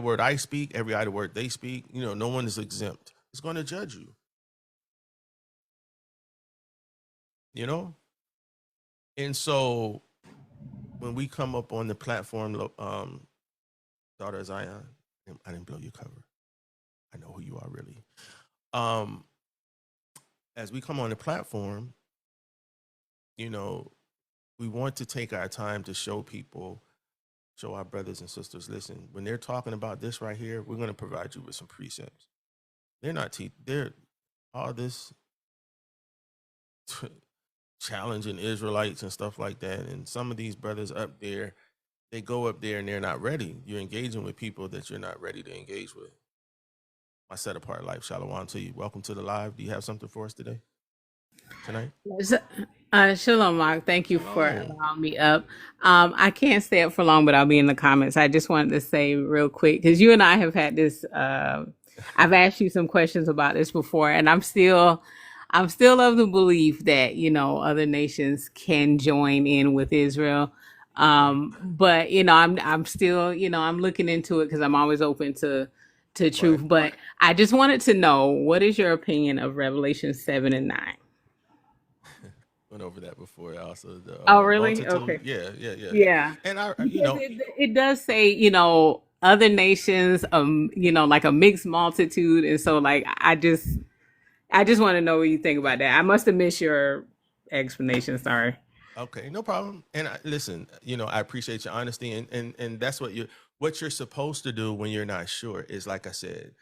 word I speak, every idle word they speak, no one is exempt. It's going to judge you, you know? And so when we come up on the platform, daughter of Zion, I didn't blow your cover. I know who you are really. As we come on the platform, we want to take our time to show people, show our brothers and sisters, listen, when they're talking about this right here, we're going to provide you with some precepts. They're not they're all this challenging Israelites and stuff like that. And some of these brothers up there, they go up there and they're not ready. You're engaging with people that you're not ready to engage with. My set apart life, shalom to you. Welcome to the live. Do you have something for us tonight? Shalom, Mark. Thank you for Shalom. allowing me up. I can't stay up for long, but I'll be in the comments. I just wanted to say real quick because you and I have had this. I've asked you some questions about this before, and I'm still of the belief that other nations can join in with Israel. Okay. But I'm still I'm looking into it because I'm always open to Right. truth. But I just wanted to know, what is your opinion of Revelation 7 and 9? Went over that before. Also, the Oh, really? multitude. Okay. Yeah, yeah, yeah. Yeah. And Because it does say, other nations, like a mixed multitude. And so like I just want to know what you think about that. I must have missed your explanation, sorry. okay, no problem. And listen, I appreciate your honesty, and that's what you're supposed to do when you're not sure is, like I said,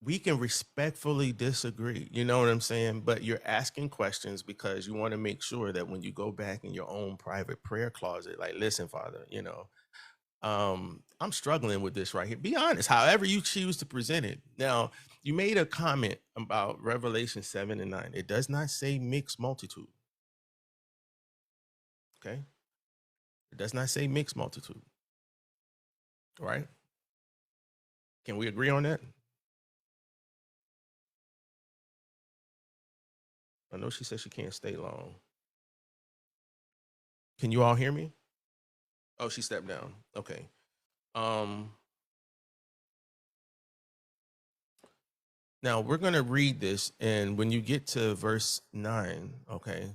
we can respectfully disagree. You know what I'm saying? But you're asking questions because you want to make sure that when you go back in your own private prayer closet, like, listen, Father, I'm struggling with this right here. Be honest, however you choose to present it. Now, you made a comment about Revelation 7 and 9. It does not say mixed multitude. Okay. It does not say mixed multitude. Right? Can we agree on that? I know she said she can't stay long. Can you all hear me? Oh, she stepped down. Okay. Um, Now we're gonna read this, and when you get to verse 9, okay,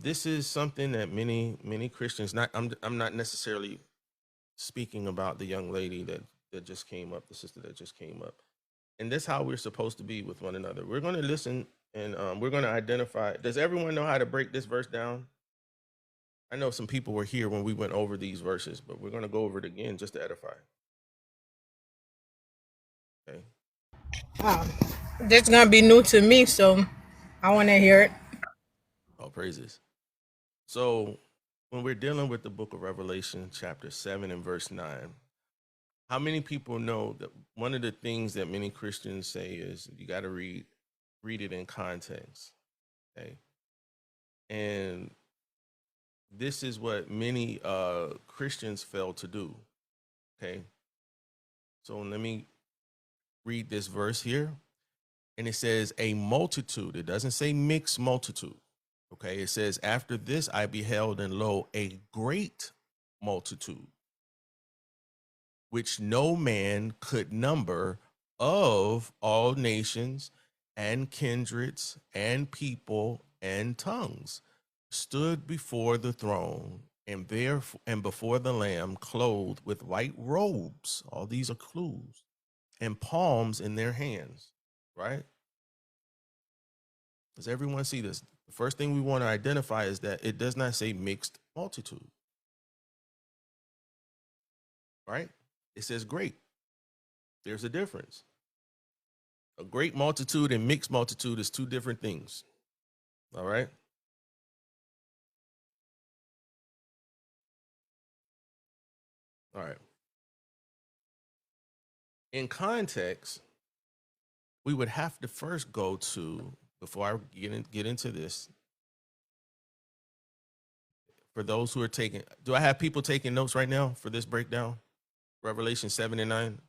this is something that many Christians, not I'm not necessarily speaking about the young lady that just came up, the sister that just came up, and that's how we're supposed to be with one another. We're gonna listen, and we're gonna identify. Does everyone know how to break this verse down? I know some people were here when we went over these verses, but we're gonna go over it again just to edify. Okay. Um, this is gonna be new to me, so I want to hear it. All praises. So when we're dealing with the book of Revelation, chapter 7 and verse 9, how many people know that one of the things that many Christians say is you got to read it in context? Okay. And this is what many Christians fail to do. Okay. So let me read this verse here. And it says a multitude. It doesn't say mixed multitude. Okay. It says, after this I beheld, and lo, a great multitude, which no man could number, of all nations and kindreds and people and tongues, stood before the throne, and there and before the Lamb, clothed with white robes. All these are clues, and palms in their hands. Right? Does everyone see this? The first thing we want to identify is that it does not say mixed multitude. Right? It says great. There's a difference. A great multitude and mixed multitude is two different things. All right. All right. In context, we would have to first go to, before I get into this, for those who are taking, do I have people taking notes right now for this breakdown? Revelation 7 and 9.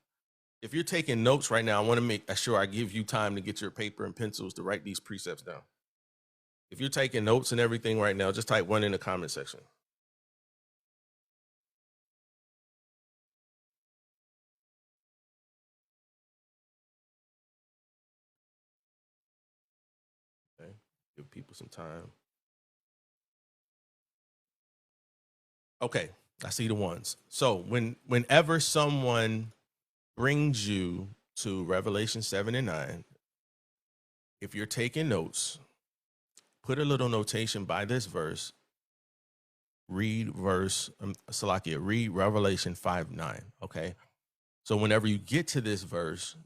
If you're taking notes right now, I want to make sure I give you time to get your paper and pencils to write these precepts down. If you're taking notes and everything right now, just type one in the comment section. Give people some time. Okay, I see the ones. So whenever someone brings you to Revelation 7 and 9, if you're taking notes, put a little notation by this verse. Read Salakia, read Revelation 5:9. Okay. So whenever you get to this verse,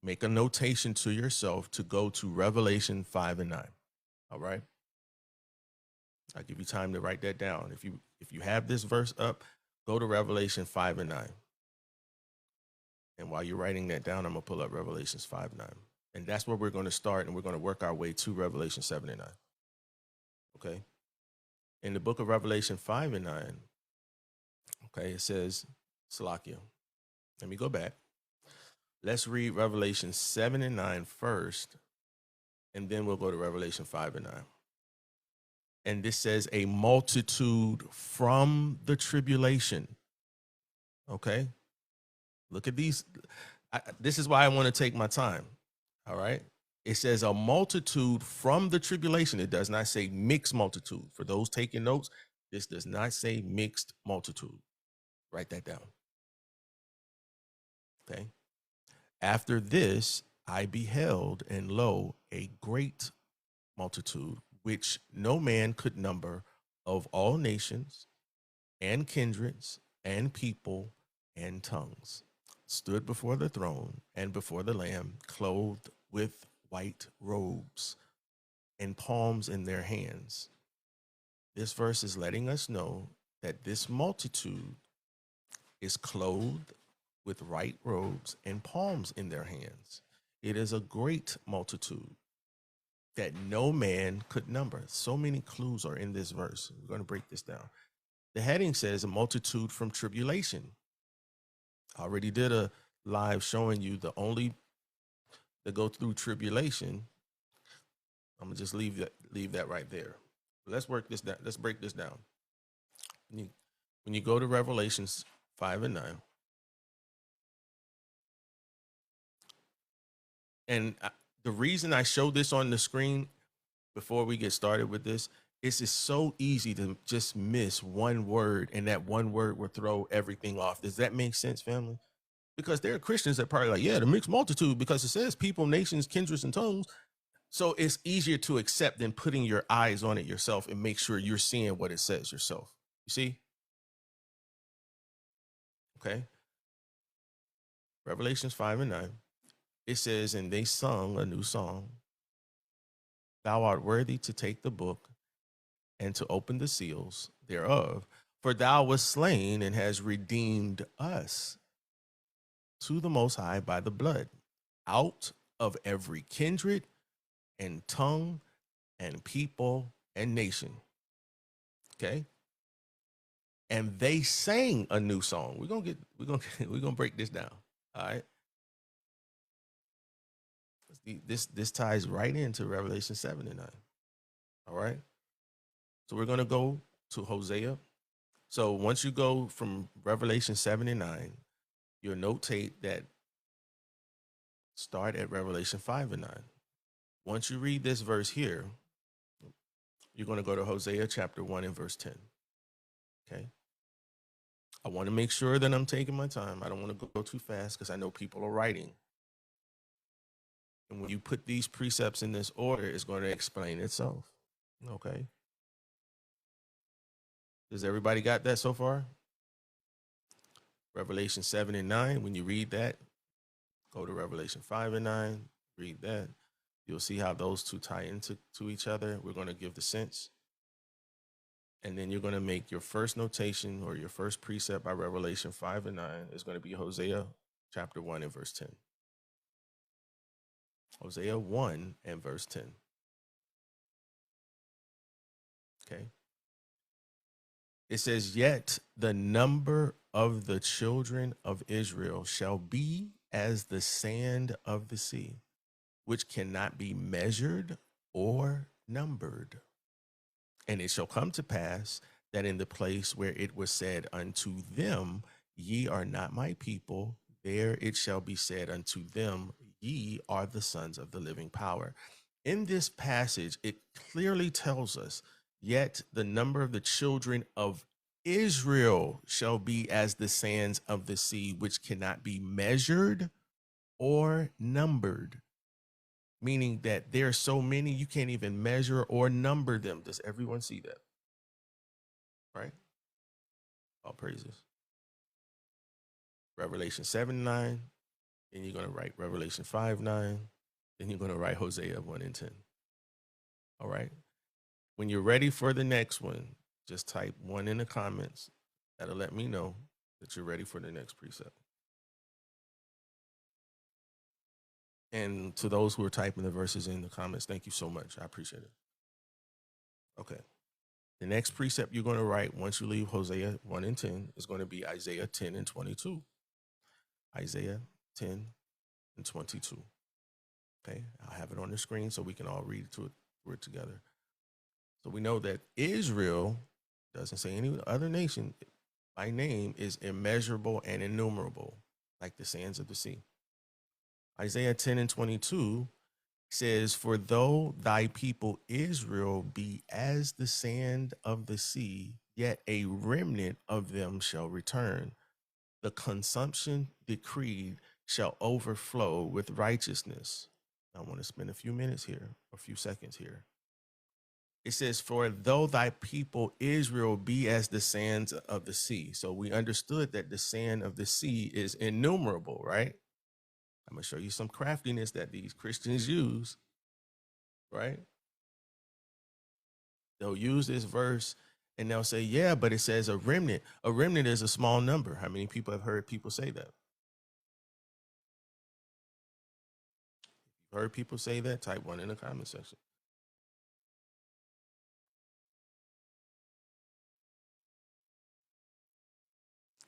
make a notation to yourself to go to Revelation 5 and 9. All right. I'll give you time to write that down. If you have this verse up, go to Revelation 5 and 9. And while you're writing that down, I'm gonna pull up Revelations 5:9. And that's where we're going to start, and we're going to work our way to Revelation 7 and 9. Okay. In the book of Revelation 5 and 9, okay, it says, Salakia. Let me go back. Let's read Revelation 7 and 9 first, and then we'll go to Revelation 5 and 9. And this says, a multitude from the tribulation. Okay. Look at these. This is why I want to take my time. All right. It says a multitude from the tribulation. It does not say mixed multitude. For those taking notes, this does not say mixed multitude. Write that down. Okay. After this, I beheld, and lo, a great multitude, which no man could number, of all nations and kindreds and people and tongues, stood before the throne and before the Lamb, clothed with white robes and palms in their hands. This verse is letting us know that this multitude is clothed with white robes and palms in their hands. It is a great multitude that no man could number. So many clues are in this verse. We're going to break this down. The heading says a multitude from tribulation. I already did a live showing you the only that go through tribulation. I'm gonna just leave that right there. Let's work this down. Let's break this down. When you go to Revelations 5 and 9, and the reason I show this on the screen before we get started with this is it's so easy to just miss one word, and that one word will throw everything off. Does that make sense, family? Because there are Christians that probably like, yeah, the mixed multitude, because it says people, nations, kindreds, and tongues. So it's easier to accept than putting your eyes on it yourself and make sure you're seeing what it says yourself. You see? Okay. Revelations 5 and 9. It says, and they sung a new song. Thou art worthy to take the book and to open the seals thereof, for thou wast slain and hast redeemed us to the Most High by the blood, out of every kindred and tongue and people and nation. Okay. And they sang a new song. We're gonna break this down. All right. This ties right into Revelation 7 and 9. All right. So we're gonna go to Hosea. So once you go from Revelation 7 and 9, you'll notate that start at Revelation 5 and 9. Once you read this verse here, you're going to go to Hosea chapter 1 and verse 10. Okay. I want to make sure that I'm taking my time. I don't want to go too fast because I know people are writing. And when you put these precepts in this order, it's going to explain itself. Okay. Does everybody got that so far? Revelation 7 and 9, when you read that, go to Revelation 5 and 9, read that. You'll see how those two tie into each other. We're going to give the sense. And then you're going to make your first notation or your first precept by Revelation 5 and 9 is going to be Hosea chapter 1 and verse 10. Hosea 1 and verse 10. Okay. It says, yet the number of the children of Israel shall be as the sand of the sea, which cannot be measured or numbered. And it shall come to pass that in the place where it was said unto them, ye are not my people, there it shall be said unto them, ye are the sons of the living power. In this passage, it clearly tells us, yet the number of the children of Israel shall be as the sands of the sea, which cannot be measured or numbered. Meaning that there are so many you can't even measure or number them. Does everyone see that? Right? All praises. Revelation 7:9. Then you're going to write Revelation 5:9. Then you're going to write Hosea 1:10. All right. When you're ready for the next one, just type 1 in the comments. That'll let me know that you're ready for the next precept. And to those who are typing the verses in the comments, thank you so much. I appreciate it. Okay. The next precept you're going to write once you leave Hosea 1:10 is going to be Isaiah 10:22. Isaiah 10:22. Okay. I'll have it on the screen so we can all read through it together. So we know that Israel, doesn't say any other nation, by name is immeasurable and innumerable, like the sands of the sea. Isaiah 10:22 says, for though thy people Israel be as the sand of the sea, yet a remnant of them shall return. The consumption decreed shall overflow with righteousness. I want to spend a few minutes here, a few seconds here. It says, for though thy people Israel be as the sands of the sea. So we understood that the sand of the sea is innumerable, right? I'm going to show you some craftiness that these Christians use, right? They'll use this verse and they'll say, yeah, but it says a remnant. A remnant is a small number. How many people have heard people say that? Heard people say that? Type 1 in the comment section.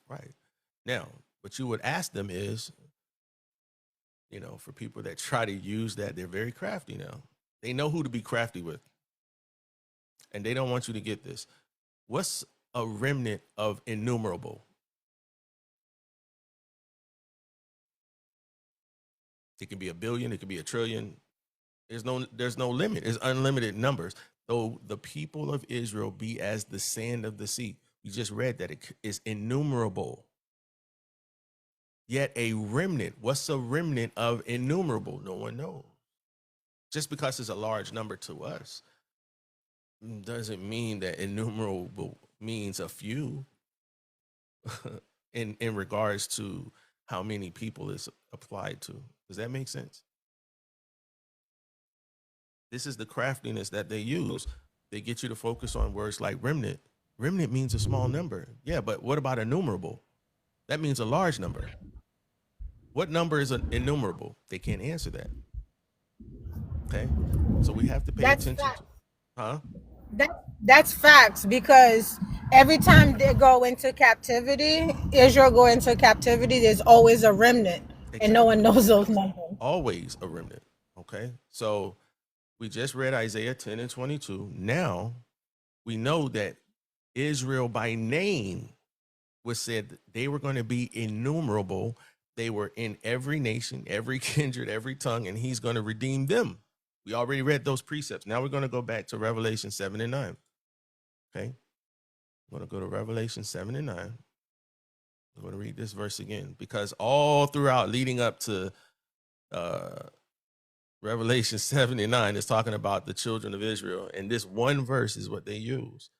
Right. Now, what you would ask them is, for people that try to use that, they're very crafty now. They know who to be crafty with. And they don't want you to get this. What's a remnant of innumerable? It can be a billion, it could be a trillion. There's no limit. There's unlimited numbers. Though the people of Israel be as the sand of the sea. We just read that it is innumerable. Yet a remnant. What's a remnant of innumerable? No one knows. Just because it's a large number to us doesn't mean that innumerable means a few in regards to how many people it's applied to. Does that make sense? This is the craftiness that they use. They get you to focus on words like remnant. Remnant means a small number. Yeah, but what about innumerable? That means a large number. What number is an innumerable? They can't answer that. Okay, so we have to pay That's attention fact. to, huh? That's facts, because every time they go into captivity, Israel go into captivity, there's always a remnant, and no one Exactly. knows those numbers. Always a remnant. Okay, so we just read Isaiah 10:22. Now we know that Israel by name was said that they were going to be innumerable. They were in every nation, every kindred, every tongue, and he's going to redeem them. We already read those precepts. Now we're going to go back to Revelation 7 and 9. Okay. I'm going to go to Revelation 7 and 9. I'm going to read this verse again because all throughout leading up to Revelation 7 and 9 is talking about the children of Israel. And this one verse is what they use.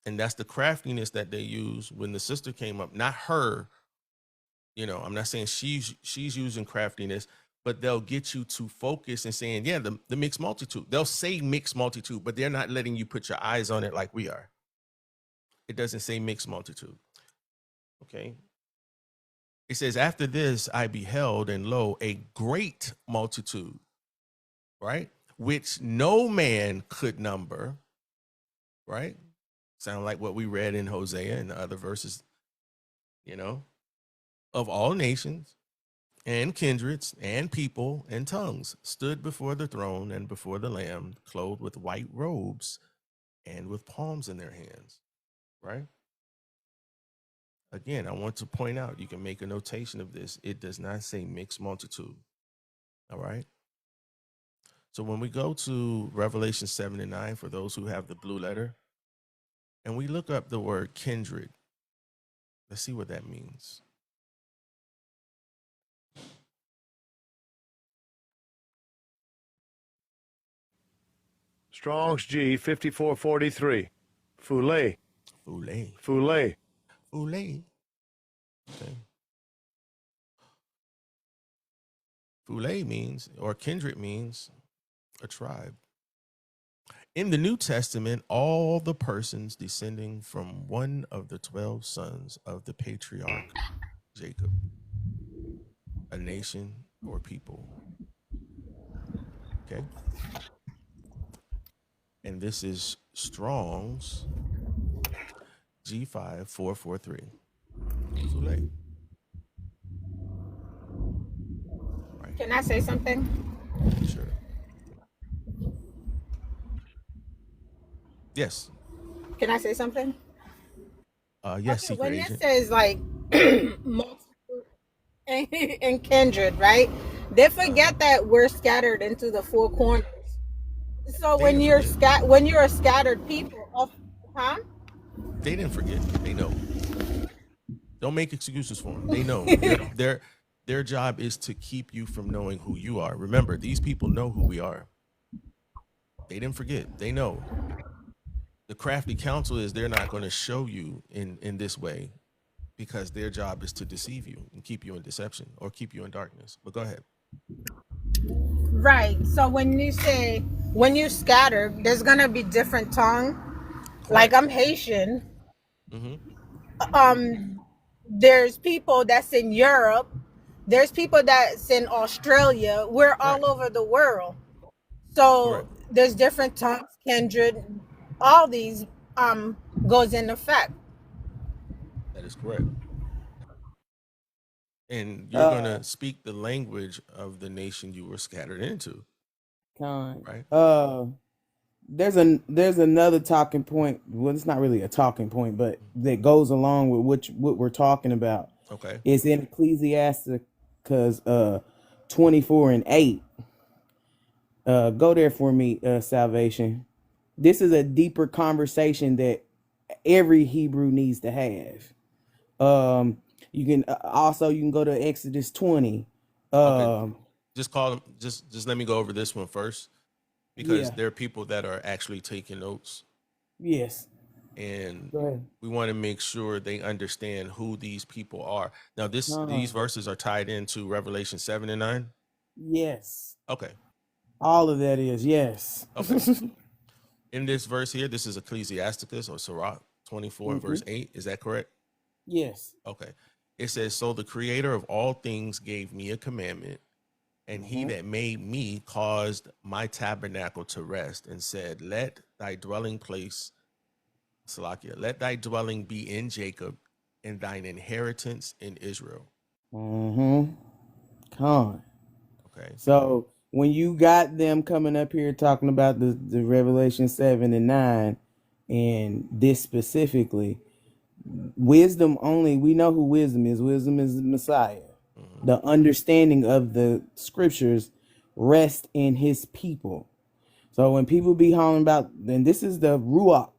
And that's the craftiness that they use when the sister came up, not her. I'm not saying she's using craftiness, but they'll get you to focus and saying, yeah, the mixed multitude. They'll say mixed multitude, but they're not letting you put your eyes on it like we are. It doesn't say mixed multitude. Okay. It says, after this, I beheld, and lo, a great multitude, right? Which no man could number, right? Sound like what we read in Hosea and the other verses, of all nations and kindreds and people and tongues stood before the throne and before the Lamb, clothed with white robes and with palms in their hands, right? Again, I want to point out, you can make a notation of this. It does not say mixed multitude. All right. So when we go to Revelation 7 and 9, for those who have the blue letter, and we look up the word kindred, let's see what that means. Strong's G 5443. Foulet. Foulet. Foulet. Foulet. Okay. Foulet means, or kindred means, a tribe. In the New Testament, all the persons descending from one of the 12 sons of the patriarch Jacob, a nation or people. Okay. And this is Strong's G5443. Foulet. Right. Can I say something? Sure. Yes. Can I say something? Yes, Okay, secret when it agent. says like multitude and kindred, right? They forget that we're scattered into the four corners. So They didn't forget. when you're a scattered people, huh? They didn't forget. They know. Don't make excuses for them. They know. Their job is to keep you from knowing who you are. Remember, these people know who we are. They didn't forget. They know. The crafty counsel is they're not going to show you in this way because their job is to deceive you and keep you in deception or keep you in darkness. But go ahead. Right. So when you scatter, there's gonna be different tongue. Like Correct. I'm Haitian. Mm-hmm. There's people that's in Europe. There's people that's in Australia. We're Right. all over the world. So Correct. there's different tongues, kindred, all these goes in effect. That is correct. And you're going Uh, to speak the language of the nation you were scattered into, kind. right? There's another talking point. Well, it's not really a talking point, but that goes along with what we're talking about. Okay. It's in Ecclesiasticus 24:8. Go there for me, salvation. This is a deeper conversation that every Hebrew needs to have. You can also you can go to Exodus 20. Okay. Um, Just call them. Just let me go over this one first because yeah, there are people that are actually taking notes, yes. and Go ahead. we want to make sure they understand who these people are. Now, these Uh, verses are tied into Revelation 7 and 9. yes. Okay. All of that is yes. Okay. In this verse here, this is Ecclesiasticus or Sirach 24 and Hmm. verse 8. Is that correct? Yes. Okay. It says, "So the creator of all things gave me a commandment, and he Hmm. that made me caused my tabernacle to rest, and said, Let thy dwelling place, Salakia, let thy dwelling be in Jacob, and thine inheritance in Israel." Hmm. Con. Okay. So when you got them coming up here talking about the Revelation 7 and 9 and this specifically, wisdom only, we know who wisdom is. Wisdom is the Messiah. Mm-hmm. The understanding of the scriptures rest in his people. So when people be hollering about, then this is the Ruach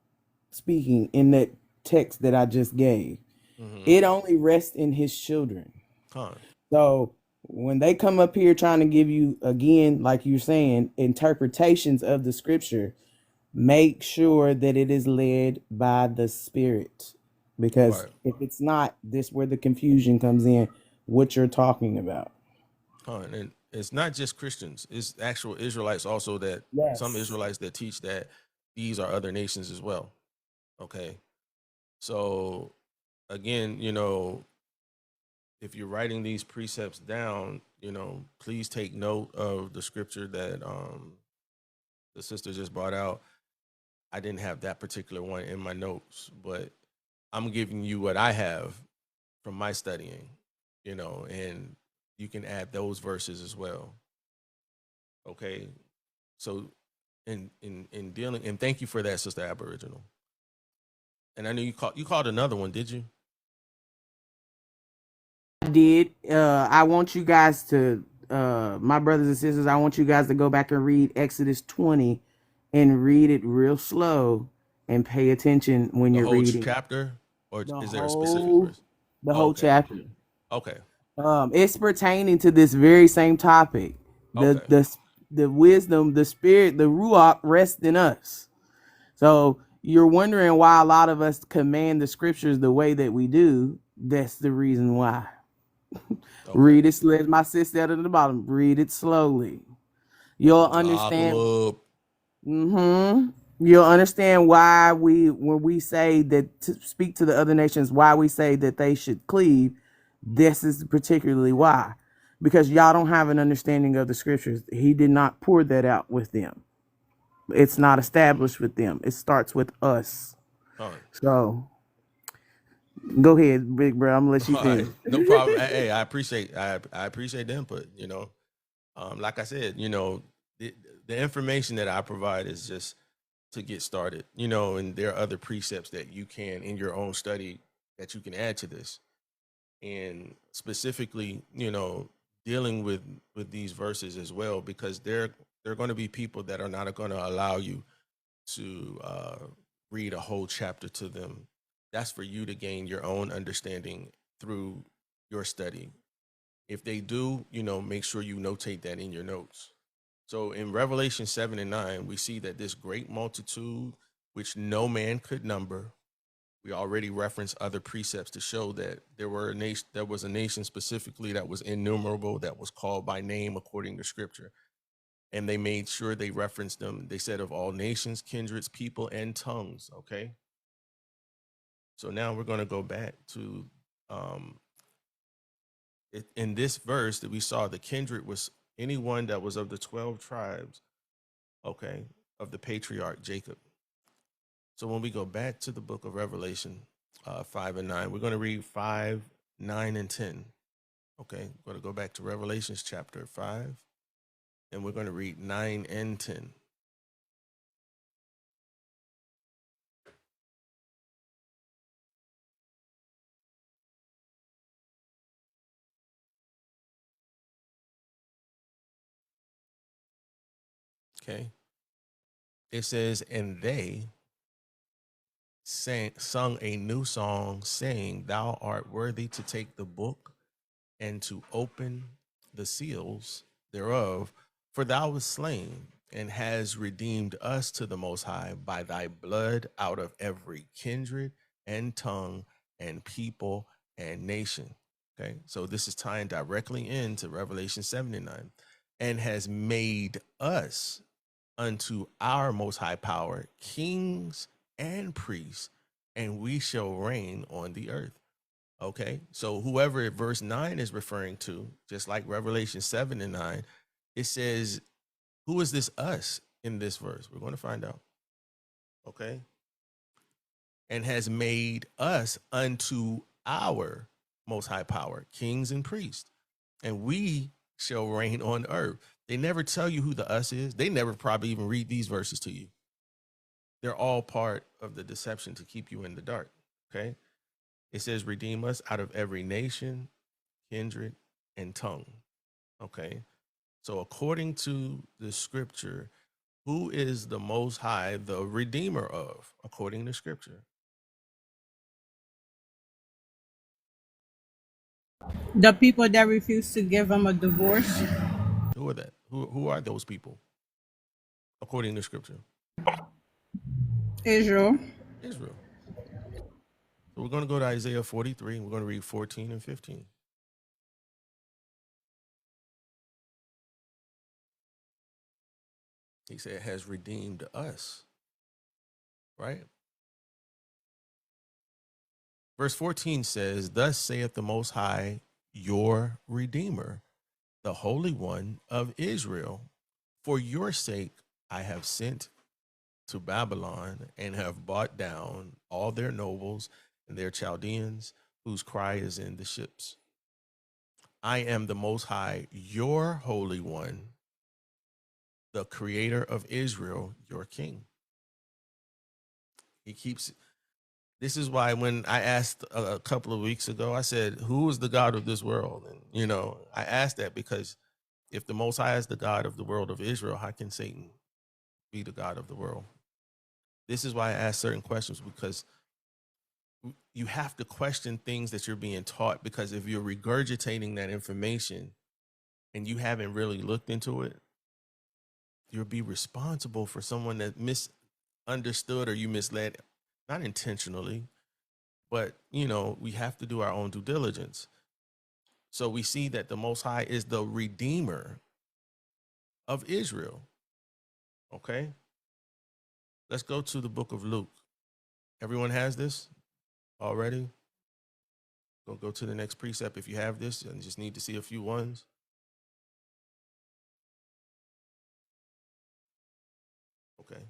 speaking in that text that I just gave. Mm-hmm. It only rests in his children. Con. So when they come up here trying to give you, again, like you're saying, interpretations of the scripture, make sure that it is led by the Spirit. Because Right. if it's not, this where the confusion comes in, what you're talking about. Con. And it's not just Christians, it's actual Israelites also, that some Yes. Israelites that teach that these are other nations as well. Okay. So again, if you're writing these precepts down, please take note of the scripture that the sister just brought out. I didn't have that particular one in my notes, but I'm giving you what I have from my studying, and you can add those verses as well. Okay. So in dealing, and thank you for that, Sister Aboriginal. And I know you called another one, did you? I did. I want you guys to my brothers and sisters, I want you guys to go back and read Exodus 20 and read it real slow and pay attention when The you're whole reading chapter, or the is there a specific whole verse? the Oh, whole okay. chapter. Okay. It's pertaining to this very same topic. The Okay. the the wisdom, the spirit, the ruach rests in us. So you're wondering why a lot of us command the scriptures the way that we do. That's the reason why. Okay. Read it slow. As my sister at the bottom, read it slowly. You'll understand. Jakalub. You'll understand why when we say that to speak to the other nations, why we say that they should cleave. This is particularly why, because y'all don't have an understanding of the scriptures. He did not pour that out with them. It's not established with them. It starts with us. All So go ahead, big bro. I'm gonna let you right. finish. No problem. Hey, I appreciate I appreciate the input. Like I said, the information that I provide is just to get started. And there are other precepts that you can in your own study that you can add to this. And specifically, dealing with these verses as well, because there are going to be people that are not going to allow you to read a whole chapter to them. That's for you to gain your own understanding through your study. If they do, make sure you notate that in your notes. So in Revelation 7 and 9, we see that this great multitude, which no man could number, we already referenced other precepts to show that there was a nation specifically that was innumerable, that was called by name according to scripture. And they made sure they referenced them. They said of all nations, kindreds, people, and tongues. Okay. So now we're going to go back to in this verse that we saw, the kindred was anyone that was of the 12 tribes, okay, of the patriarch Jacob. So when we go back to the book of Revelation 5 and 9, we're going to read 5, 9, and 10. Okay, we're going to go back to Revelations chapter 5, and we're going to read 9 and 10. Okay, it says, and they sung a new song, saying, "Thou art worthy to take the book and to open the seals thereof, for thou wast slain and has redeemed us to the Most High by thy blood out of every kindred and tongue and people and nation." Okay, so this is tying directly into Revelation 79, and has made us unto our most high power kings and priests, and we shall reign on the earth. Okay, so whoever verse 9 is referring to, just like Revelation 7 and 9, it says, who is this us in this verse? We're going to find out. Okay, and has made us unto our most high power kings and priests, and we shall reign on earth. They never tell you who the us is. They never probably even read these verses to you. They're all part of the deception to keep you in the dark. Okay, it says, redeem us out of every nation, kindred, and tongue. Okay, so according to the scripture, who is the Most High the Redeemer of, according to scripture? The people that refuse to give him a divorce. Who are that? Who are those people, according to scripture? Israel. Israel. So we're going to go to Isaiah 43, and we're going to read 14 and 15. He said, has redeemed us, right? Verse 14 says, thus saith the Most High, your Redeemer, the Holy One of Israel. For your sake I have sent to Babylon and have brought down all their nobles and their Chaldeans, whose cry is in the ships. I am the Most High, your Holy One, the Creator of Israel, your King. He keeps. This is why when I asked a couple of weeks ago, I said, "Who is the God of this world?" And I asked that because If the Most High is the God of the world of Israel, how can Satan be the God of the world? This is why I ask certain questions, because you have to question things that you're being taught, because if you're regurgitating that information and you haven't really looked into it, you'll be responsible for someone that misunderstood or you misled, not intentionally, but we have to do our own due diligence. So we see that the Most High is the Redeemer of Israel. Okay, let's go to the book of Luke. Everyone has this already? Go to the next precept if you have this and just need to see a few ones. Okay.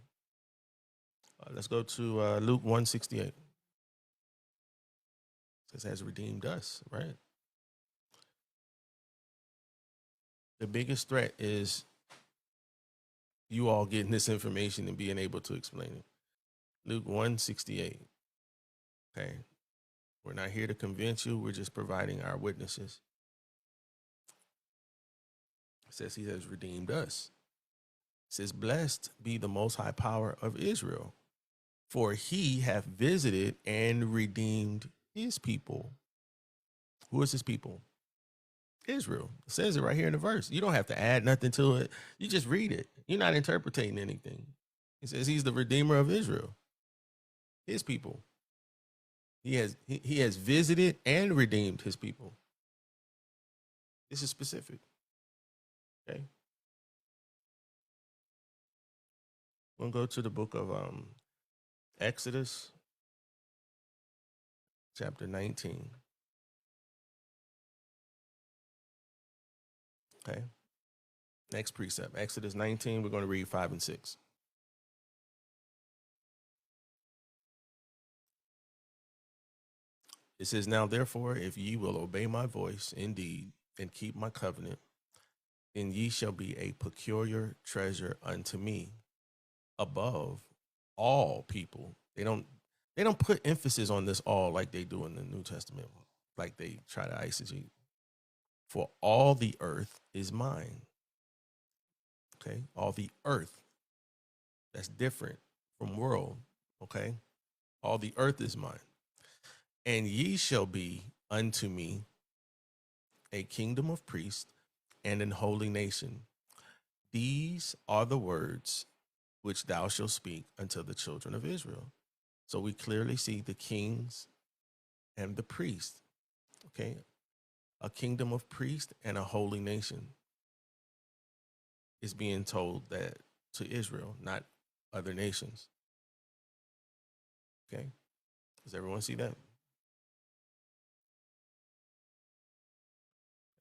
Let's go to Luke 168. It says, has redeemed us, right? The biggest threat is you all getting this information and being able to explain it. Luke 168. Okay. We're not here to convince you. We're just providing our witnesses. It says he has redeemed us. It says, blessed be the most high power of Israel, for he hath visited and redeemed his people. Who is his people? Israel. It says it right here in the verse. You don't have to add nothing to it. You just read it. You're not interpreting anything. It says he's the Redeemer of Israel, his people. He has visited and redeemed his people. This is specific. Okay. We'll go to the book of Exodus, chapter 19. Okay. Next precept, Exodus 19. We're going to read 5 and 6. It says, now therefore, if ye will obey my voice indeed and keep my covenant, then ye shall be a peculiar treasure unto me above all people. They don't put emphasis on this all like they do in the New Testament, like they try to eisegete. For all the earth is mine. Okay, all the earth. That's different from world. Okay, all the earth is mine. And ye shall be unto me a kingdom of priests and an holy nation. These are the words which thou shalt speak unto the children of Israel. So we clearly see the kings and the priests. Okay, a kingdom of priests and a holy nation is being told that to Israel, not other nations. Okay, does everyone see that?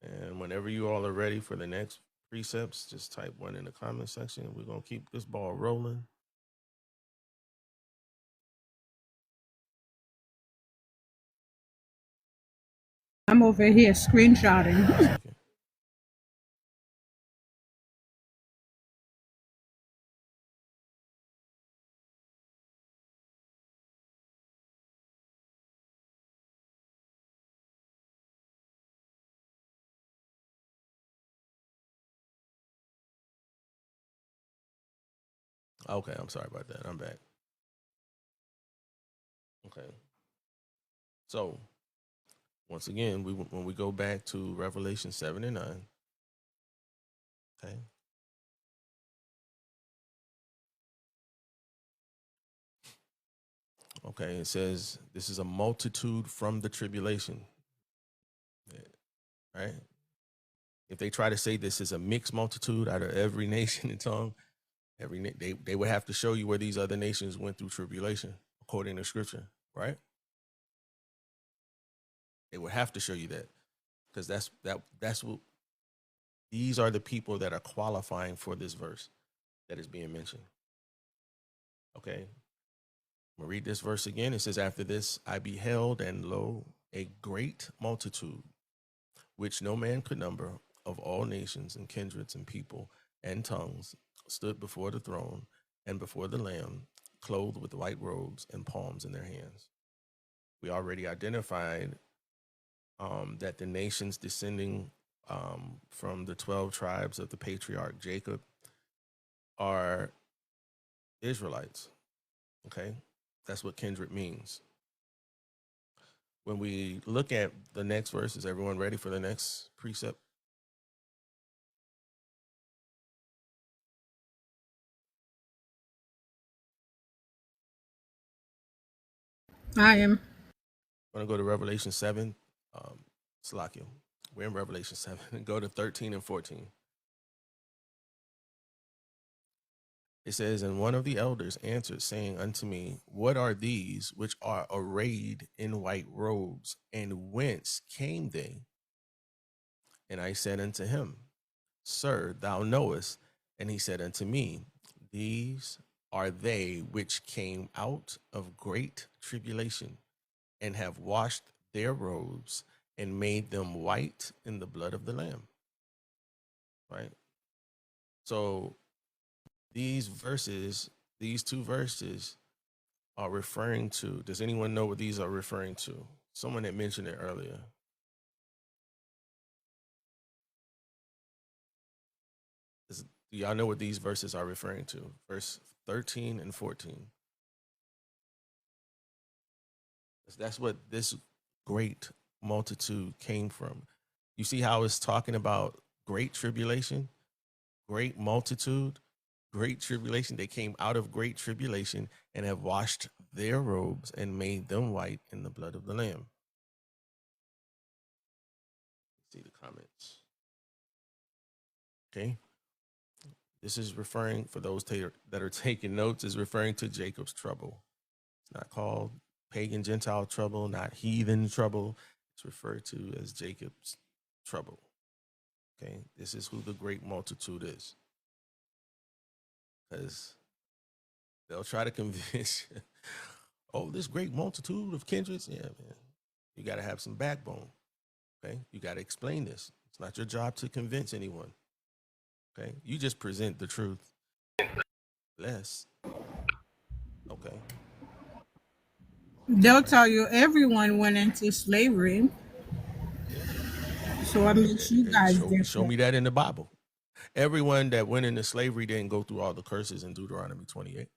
And whenever you all are ready for the next precepts, just type one in the comment section. We're going to keep this ball rolling. I'm over here screenshotting. Okay, I'm sorry about that. I'm back. Okay. So, once again, when we go back to Revelation 7 and 9, okay, okay, it says this is a multitude from the tribulation, right? If they try to say this is a mixed multitude out of every nation and tongue, they would have to show you where these other nations went through tribulation according to Scripture, right? They would have to show you that, because that's what these are the people that are qualifying for this verse that is being mentioned. Okay, I'm gonna read this verse again. It says, after this I beheld, and lo, a great multitude, which no man could number, of all nations and kindreds and people and tongues, stood before the throne and before the Lamb, clothed with white robes and palms in their hands. We already identified that the nations descending from the 12 tribes of the patriarch Jacob are Israelites. Okay, that's what kindred means. When we look at the next verse, is everyone ready for the next precept? I am. I'm going to go to Revelation 7. Salakia. We're in Revelation 7. Go to 13 and 14. It says, and one of the elders answered, saying unto me, what are these which are arrayed in white robes, and whence came they? And I said unto him, Sir, thou knowest. And he said unto me, these are they which came out of great tribulation, and have washed their robes, and made them white in the blood of the Lamb. Right? So these two verses are referring to, does anyone know what these are referring to? Someone had mentioned it earlier. Do y'all know what these verses are referring to? Verse 13 and 14. That's what this great multitude came from. You see how it's talking about great tribulation, great multitude, great tribulation. They came out of great tribulation and have washed their robes and made them white in the blood of the Lamb. See the comments. Okay. This is referring, for those that are taking notes, is referring to Jacob's trouble. It's not called pagan Gentile trouble, not heathen trouble. It's referred to as Jacob's trouble. Okay, this is who the great multitude is. Because they'll try to convince you, oh, this great multitude of kindreds. Yeah, man. You got to have some backbone. Okay, you got to explain this. It's not your job to convince anyone. Okay, you just present the truth. Less. Okay. They'll tell you everyone went into slavery. Yeah. So what makes you guys Show me different? that in the Bible. Everyone that went into slavery didn't go through all the curses in Deuteronomy 28.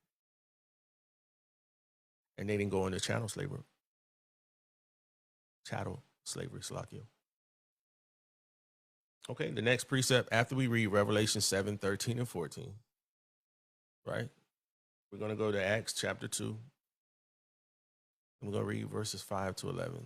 And they didn't go into chattel slavery. Slakia. Okay, the next precept after we read Revelation 7, 13, and 14, right? We're going to go to Acts chapter 2. And we're going to read verses 5 to 11.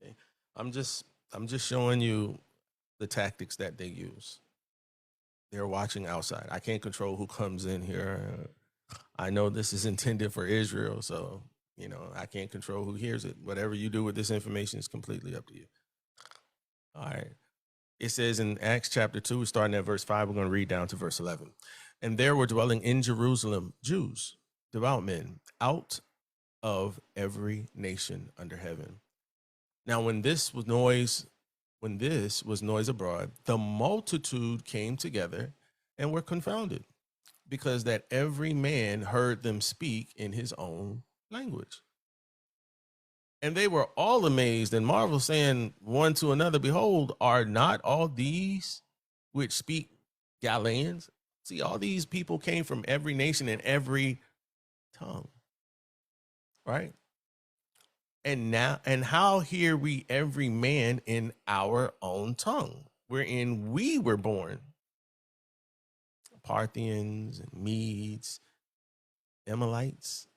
Okay. I'm just showing you the tactics that they use. They're watching outside. I can't control who comes in here. I know this is intended for Israel, so I can't control who hears it. Whatever you do with this information is completely up to you. All right. It says in Acts chapter 2, starting at verse 5, we're going to read down to verse 11. And there were dwelling in Jerusalem Jews, devout men, out of every nation under heaven. Now, when this was noise abroad, the multitude came together and were confounded, because that every man heard them speak in his own language. And they were all amazed and marveled, saying one to another, behold, are not all these which speak Galileans? See, all these people came from every nation and every tongue, right? And how hear we every man in our own tongue, wherein we were born? Parthians and Medes, Emilites,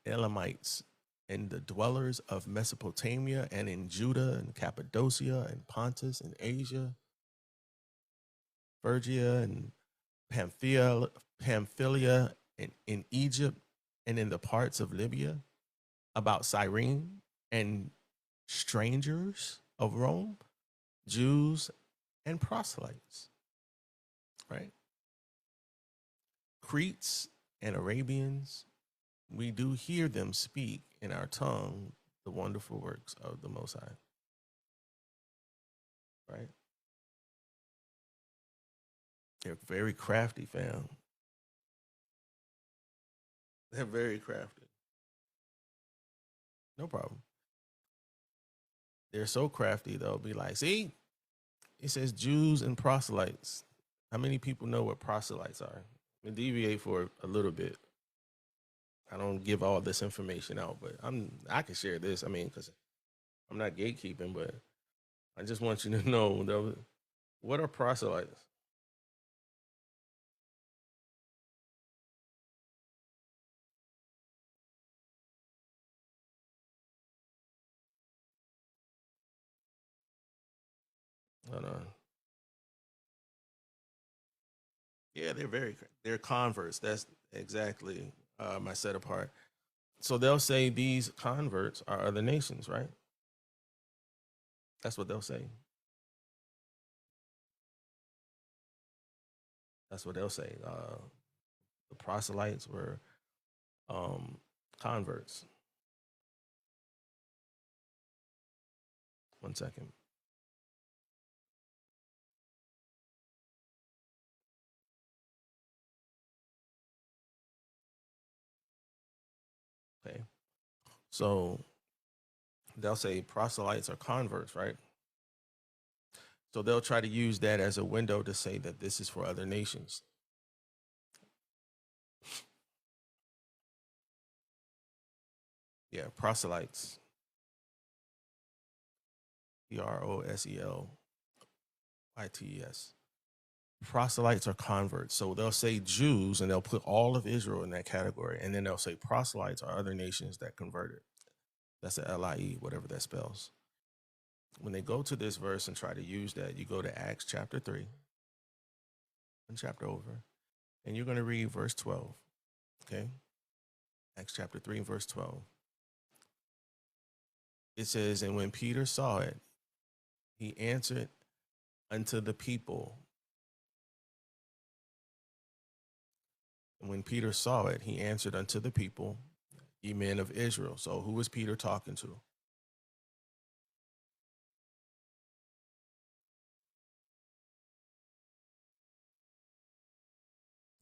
Elamites, and the dwellers of Mesopotamia and in Judah and Cappadocia and Pontus and Asia, Phrygia and Pamphylia and in Egypt and in the parts of Libya, about Cyrene, and strangers of Rome, Jews and proselytes, right? Cretes and Arabians, we do hear them speak in our tongue the wonderful works of the Most High, right? They're very crafty, fam. They're very crafty. No problem. They're so crafty, they'll be like, see, it says Jews and proselytes. How many people know what proselytes are? We deviate for a little bit. I don't give all this information out, but I can share this. I mean, because I'm not gatekeeping, but I just want you to know though, what are proselytes? Hold on. Yeah, they're converts. That's exactly my set apart. So they'll say these converts are other nations, right? That's what they'll say. That's what they'll say. The proselytes were um, converts. One second. Okay. So they'll say proselytes are converts, right? So they'll try to use that as a window to say that this is for other nations. Yeah, proselytes. Proselytes. Proselytes are converts. So they'll say Jews and they'll put all of Israel in that category. And then they'll say proselytes are other nations that converted. That's a LIE, whatever that spells. When they go to this verse and try to use that, you go to Acts chapter 3, one chapter over, and you're going to read verse 12. Okay? Acts chapter 3 and verse 12. It says, and when Peter saw it, he answered unto the people. And when Peter saw it, he answered unto the people, ye men of Israel. So who was Peter talking to?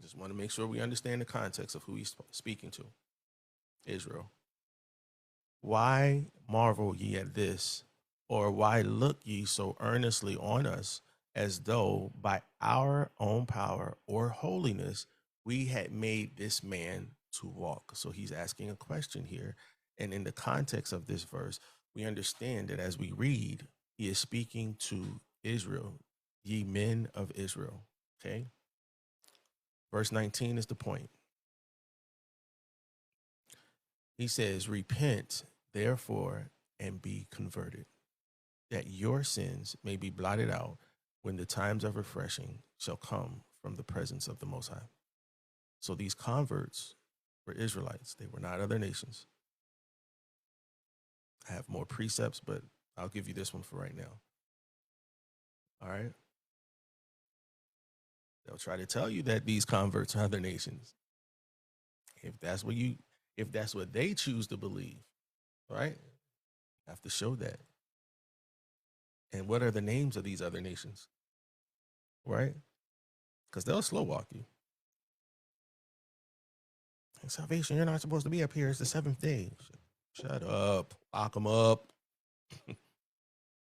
Just want to make sure we understand the context of who he's speaking to. Israel. Why marvel ye at this? Or why look ye so earnestly on us, as though by our own power or holiness we had made this man to walk? So he's asking a question here. And in the context of this verse, we understand that as we read, he is speaking to Israel, ye men of Israel. Okay. Verse 19 is the point. He says, repent, therefore, and be converted, that your sins may be blotted out when the times of refreshing shall come from the presence of the Most High. So these converts were Israelites. They were not other nations. I have more precepts, but I'll give you this one for right now. All right. They'll try to tell you that these converts are other nations. If that's what they choose to believe, right? You have to show that. And what are the names of these other nations? Right? Because they'll slow walk you. And salvation, you're not supposed to be up here. It's the seventh day. Shut up. Lock them up.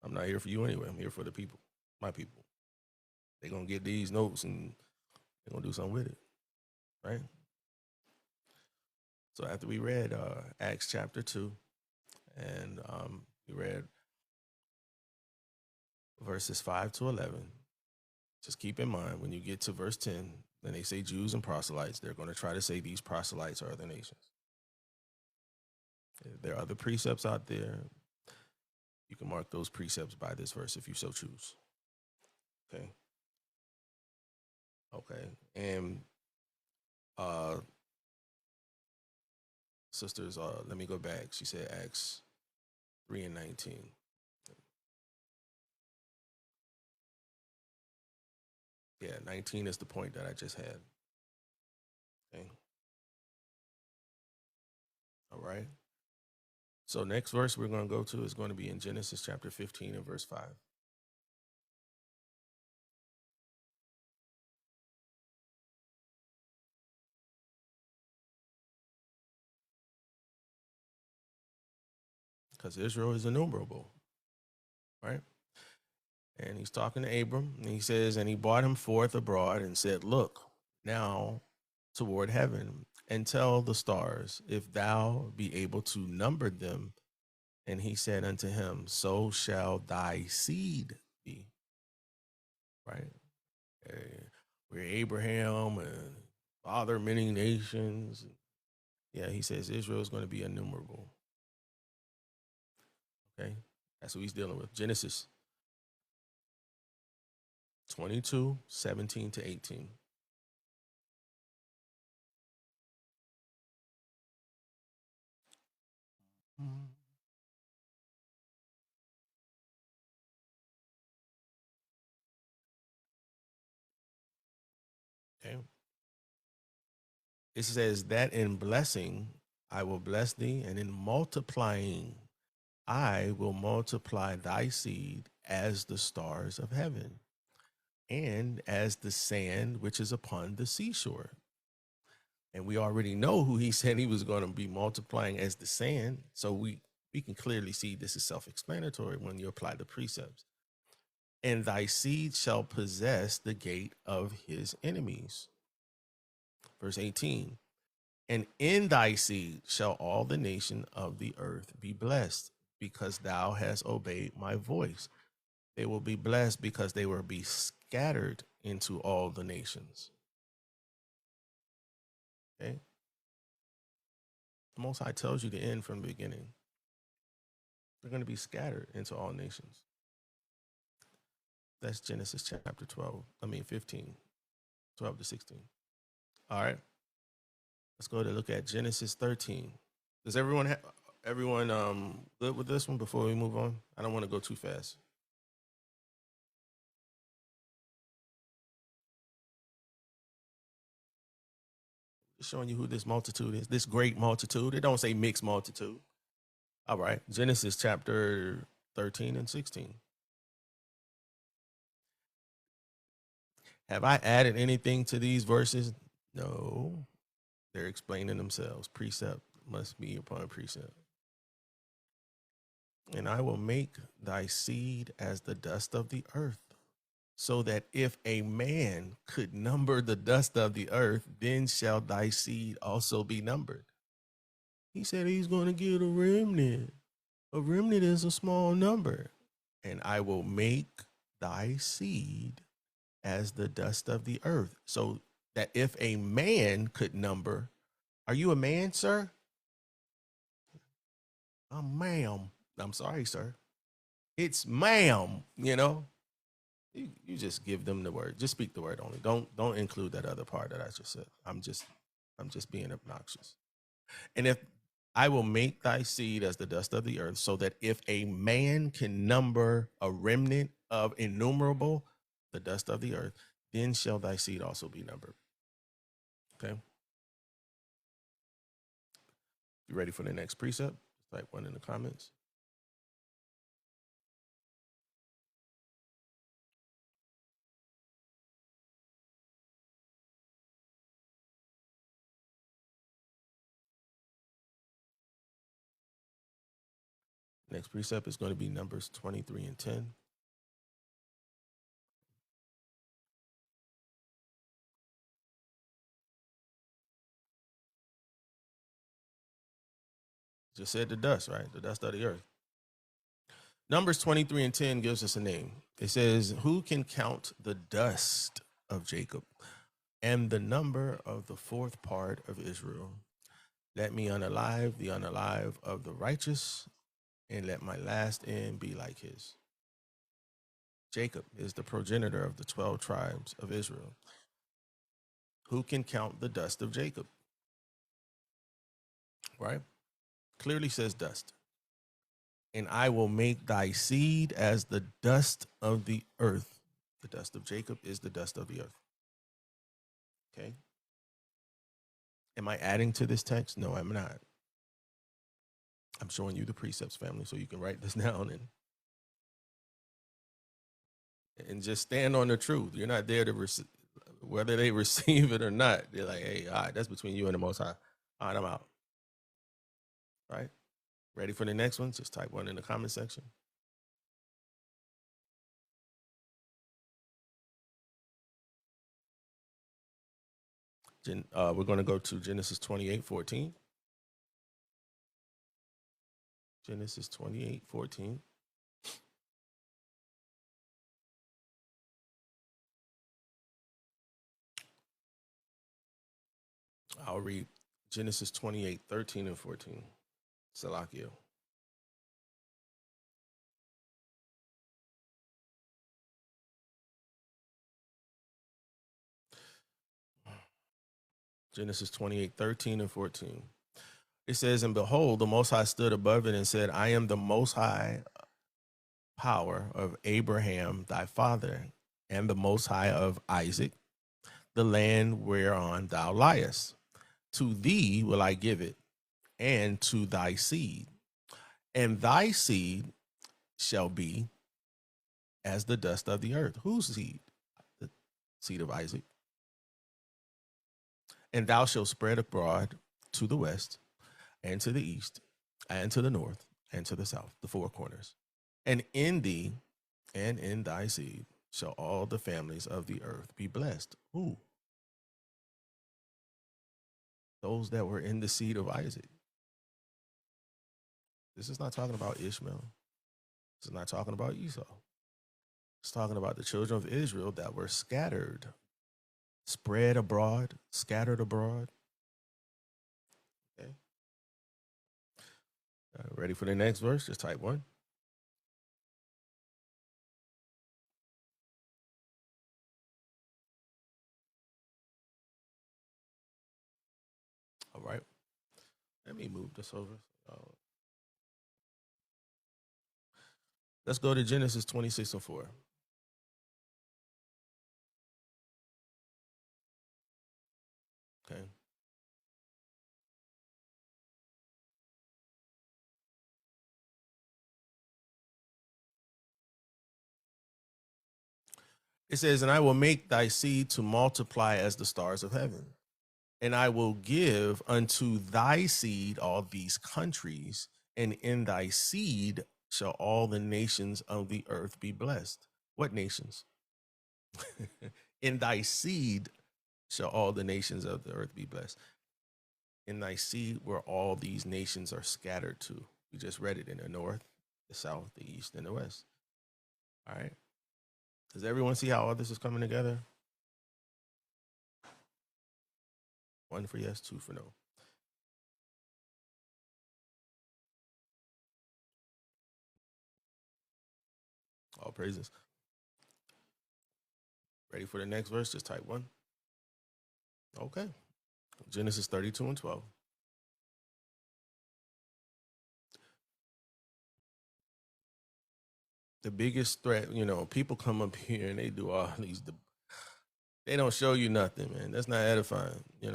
I'm not here for you anyway. I'm here for the people, my people. They're going to get these notes and they're going to do something with it. Right? So after we read Acts chapter 2, and we read verses 5 to 11, just keep in mind when you get to verse 10, then they say Jews and proselytes, they're going to try to say these proselytes are other nations. There are other precepts out there. You can mark those precepts by this verse if you so choose. Okay. Okay. And sisters, let me go back. She said Acts 3 and 19. Yeah, 19 is the point that I just had. Okay. All right. So next verse we're going to go to is going to be in Genesis chapter 15 and verse 5. because Israel is innumerable, right? And he's talking to Abram, and he says, and he brought him forth abroad and said, look now toward heaven and tell the stars, if thou be able to number them. And he said unto him, so shall thy seed be. Right? We're Abraham and father of many nations. Yeah, he says Israel is going to be innumerable. Okay? That's what he's dealing with. Genesis 22, 17 to 18. Okay. It says that in blessing I will bless thee, and in multiplying I will multiply thy seed as the stars of heaven, and as the sand which is upon the seashore. And we already know who he said he was going to be multiplying as the sand. So we can clearly see this is self-explanatory when you apply the precepts. And thy seed shall possess the gate of his enemies. Verse 18. And in thy seed shall all the nation of the earth be blessed, because thou hast obeyed my voice. They will be blessed because they will be scattered into all the nations. Okay? The Most High tells you the end from the beginning. They're going to be scattered into all nations. That's Genesis chapter 15, 12 to 16. All right. Let's go to look at Genesis 13. Does everyone good with this one before we move on? I don't want to go too fast. Just showing you who this multitude is, this great multitude. It don't say mixed multitude. All right. Genesis chapter 13 and 16. Have I added anything to these verses? No. They're explaining themselves. Precept must be upon precept. And I will make thy seed as the dust of the earth, so that if a man could number the dust of the earth, then shall thy seed also be numbered. He said he's going to get a remnant. A remnant is a small number. And I will make thy seed as the dust of the earth, so that if a man could number, are you a man, sir? Ma'am. I'm sorry, sir. It's ma'am. You just give them the word. Just speak the word only. Don't include that other part that I just said. I'm just being obnoxious. And if I will make thy seed as the dust of the earth, so that if a man can number a remnant of innumerable, the dust of the earth, then shall thy seed also be numbered. Okay. You ready for the next precept? Type one in the comments. Next precept is going to be Numbers 23 and 10. Just said the dust, right? The dust of the earth. Numbers 23 and 10 gives us a name. It says, who can count the dust of Jacob and the number of the fourth part of Israel? Let me unalive the unalive of the righteous, and let my last end be like his. Jacob is the progenitor of the 12 tribes of Israel. Who can count the dust of Jacob? Right? Clearly says dust. And I will make thy seed as the dust of the earth. The dust of Jacob is the dust of the earth. Okay. Am I adding to this text? No, I'm not. I'm showing you the precepts, family, so you can write this down and just stand on the truth. You're not there to whether they receive it or not. They're like, hey, all right, that's between you and the Most High. All right, I'm out. Right? Ready for the next one? Just type 1 in the comment section. We're going to go to Genesis 28:14. Genesis 28:14. I'll read Genesis 28:13 and 14. Salakia. Genesis 28:13 and 14. It says, and behold, the Most High stood above it and said, I am the Most High power of Abraham, thy father, and the Most High of Isaac, the land whereon thou liest. To thee will I give it, and to thy seed. And thy seed shall be as the dust of the earth. Whose seed? The seed of Isaac. And thou shalt spread abroad to the west, and to the east, and to the north, and to the south, the four corners. And in thee and in thy seed shall all the families of the earth be blessed. Who? Those that were in the seed of Isaac. This is not talking about Ishmael. This is not talking about Esau. It's talking about the children of Israel that were scattered, spread abroad, scattered abroad. Okay. Ready for the next verse? Just type 1. All right. Let me move this over. Let's go to Genesis 26 and 4. Okay. It says, and I will make thy seed to multiply as the stars of heaven, and I will give unto thy seed all these countries, and in thy seed shall all the nations of the earth be blessed. What nations? In thy seed shall all the nations of the earth be blessed. In thy seed where all these nations are scattered to. We just read it in the north, the south, the east, and the west. All right. Does everyone see how all this is coming together? 1 for yes, 2 for no. All praises. Ready for the next verse? Just type 1. Okay. Genesis 32 and 12. The biggest threat, people come up here and they do all these, they don't show you nothing, man. That's not edifying, They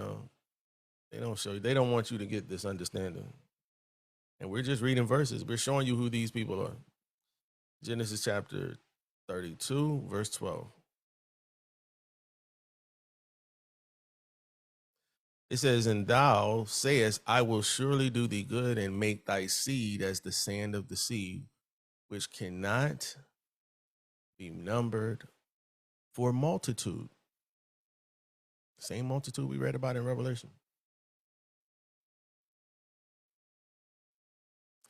don't show you, they don't want you to get this understanding. And we're just reading verses. We're showing you who these people are. Genesis chapter 32, verse 12. It says, and thou sayest, I will surely do thee good and make thy seed as the sand of the sea, which cannot be numbered for multitude. Same multitude we read about in Revelation.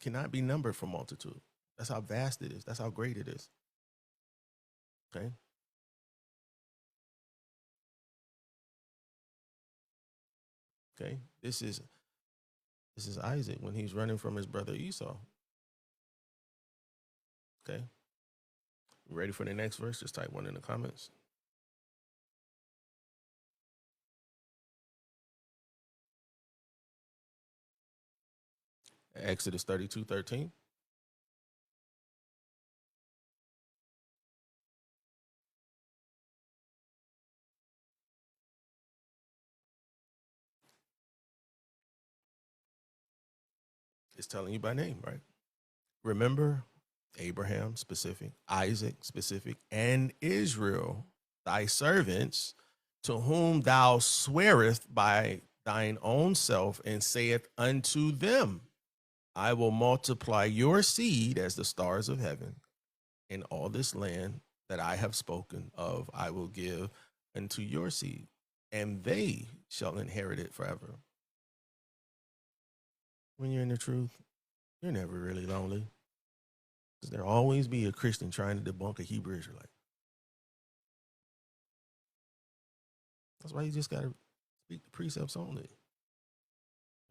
Cannot be numbered for multitude. That's how vast it is. That's how great it is. Okay. Okay. This is Isaac when he's running from his brother Esau. Okay. Ready for the next verse? Just type 1 in the comments. Exodus 32:13. It's telling you by name, right? Remember Abraham specific, Isaac specific, and Israel, thy servants, to whom thou swearest by thine own self, and saith unto them. I will multiply your seed as the stars of heaven, and all this land that I have spoken of, I will give unto your seed, and they shall inherit it forever. When you're in the truth, you're never really lonely, because there'll always be a Christian trying to debunk a Hebrew Israelite. That's why you just got to speak the precepts only.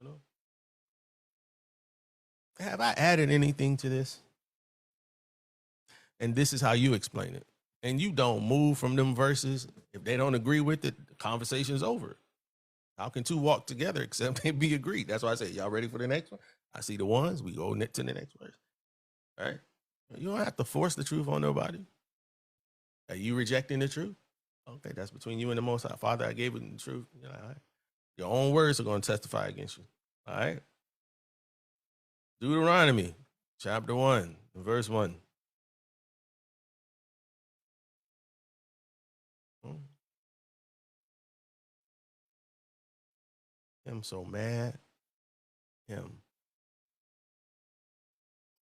You know, have I added anything to this? And this is how you explain it. And you don't move from them verses. If they don't agree with it, the conversation's over. How can two walk together except they be agreed? That's why I say, y'all ready for the next one? I see the ones. We go to the next verse. All right. You don't have to force the truth on nobody. Are you rejecting the truth? Okay, that's between you and the Most High. Father, I gave it the truth. You're like, all right. Your own words are going to testify against you. All right. Deuteronomy chapter 1, verse 1. I'm so mad. Him.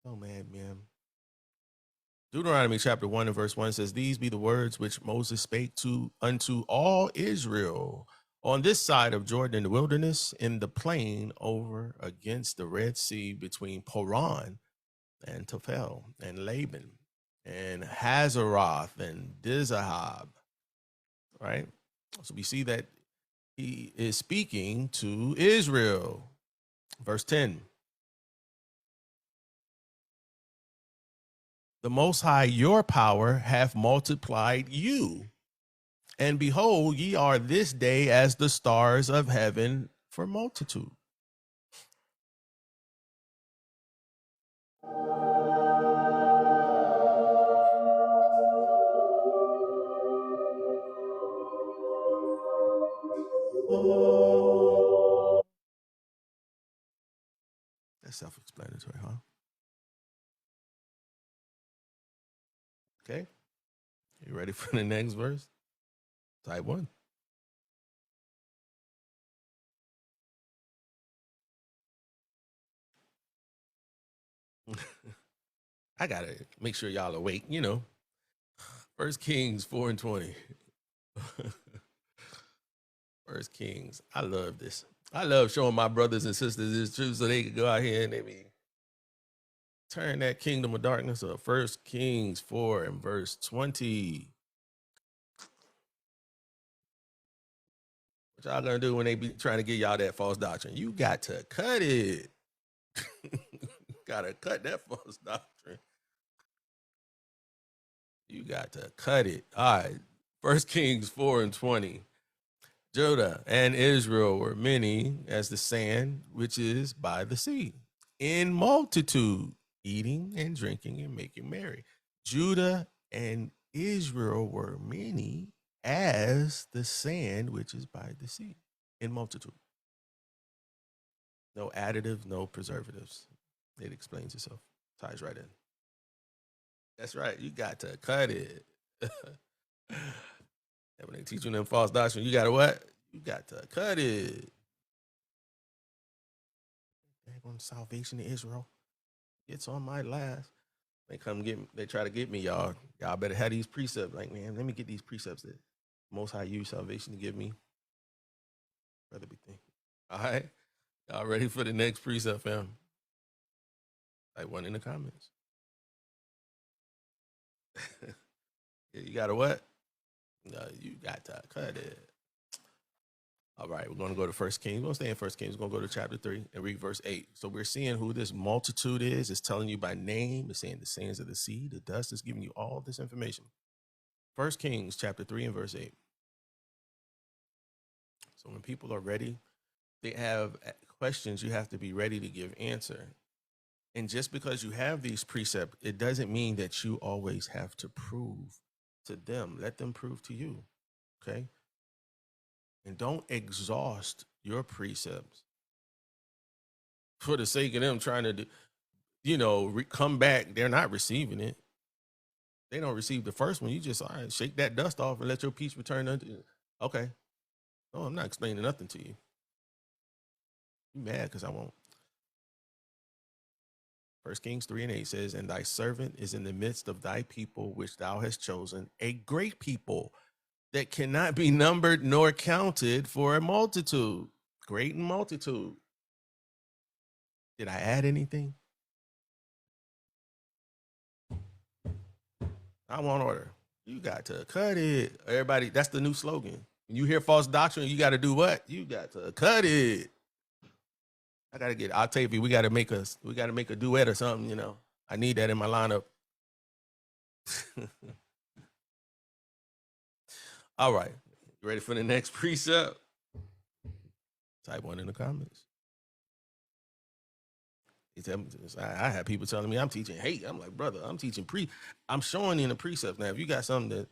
So mad, man. Deuteronomy chapter 1 and verse 1 says, these be the words which Moses spake unto all Israel on this side of Jordan in the wilderness, in the plain over against the Red Sea, between Paran and Tophel and Laban and Hazeroth and Dizahab. Right? So we see that he is speaking to Israel. Verse 10. The Most High, your power, hath multiplied you. And behold, ye are this day as the stars of heaven for multitude. That's self-explanatory, huh? Okay. You ready for the next verse? Type 1. I gotta make sure y'all awake, you know. 1 Kings 4 and 20. 1 Kings. I love this. I love showing my brothers and sisters this truth so they can go out here and they be turn that kingdom of darkness up. 1 Kings 4 and verse 20. What y'all gonna do when they be trying to get y'all that false doctrine? You got to cut it. Gotta cut that false doctrine. You got to cut it. All right. 1 Kings 4 and 20. Judah and Israel were many as the sand which is by the sea, in multitude, eating and drinking and making merry. Judah and Israel were many as the sand which is by the sea, in multitude. No additive, no preservatives. It explains itself. Ties right in. That's right. You got to cut it. And when they teach you them false doctrine, you got to what? You got to cut it. They're going to salvation to Israel. It's on my last. They come get me. They try to get me, y'all. Y'all better have these precepts. Like, man, let me get these precepts that Most High use salvation to give me. Brother be thinking. All right. Y'all ready for the next precept, fam? Like one in the comments. Yeah, you got to what? No, you got to cut it. All right, we're going to go to 1 Kings. We're going to stay in 1 Kings. We're going to go to chapter 3 and read verse 8. So we're seeing who this multitude is. It's telling you by name. It's saying the sands of the sea, the dust. Is giving you all this information. 1 Kings chapter 3 and verse 8. So when people are ready, they have questions, you have to be ready to give answer. And just because you have these precepts, it doesn't mean that you always have to prove to them. Let them prove to you, okay? And don't exhaust your precepts for the sake of them trying to, come back. They're not receiving it. They don't receive the first one. You just, all right, shake that dust off and let your peace return unto you. Okay. No, I'm not explaining nothing to you. You mad because I won't. 1 Kings 3:8 says, and thy servant is in the midst of thy people, which thou hast chosen, a great people that cannot be numbered nor counted, for a multitude, great in multitude. Did I add anything? I want order. You got to cut it. Everybody, that's the new slogan. When you hear false doctrine, you got to do what? You got to cut it. I gotta get Octavia. We gotta make a duet or something, you know. I need that in my lineup. All right. You ready for the next precept? Type 1 in the comments. I have people telling me I'm teaching hate. I'm like, brother, I'm showing you in the precepts. Now, if you got something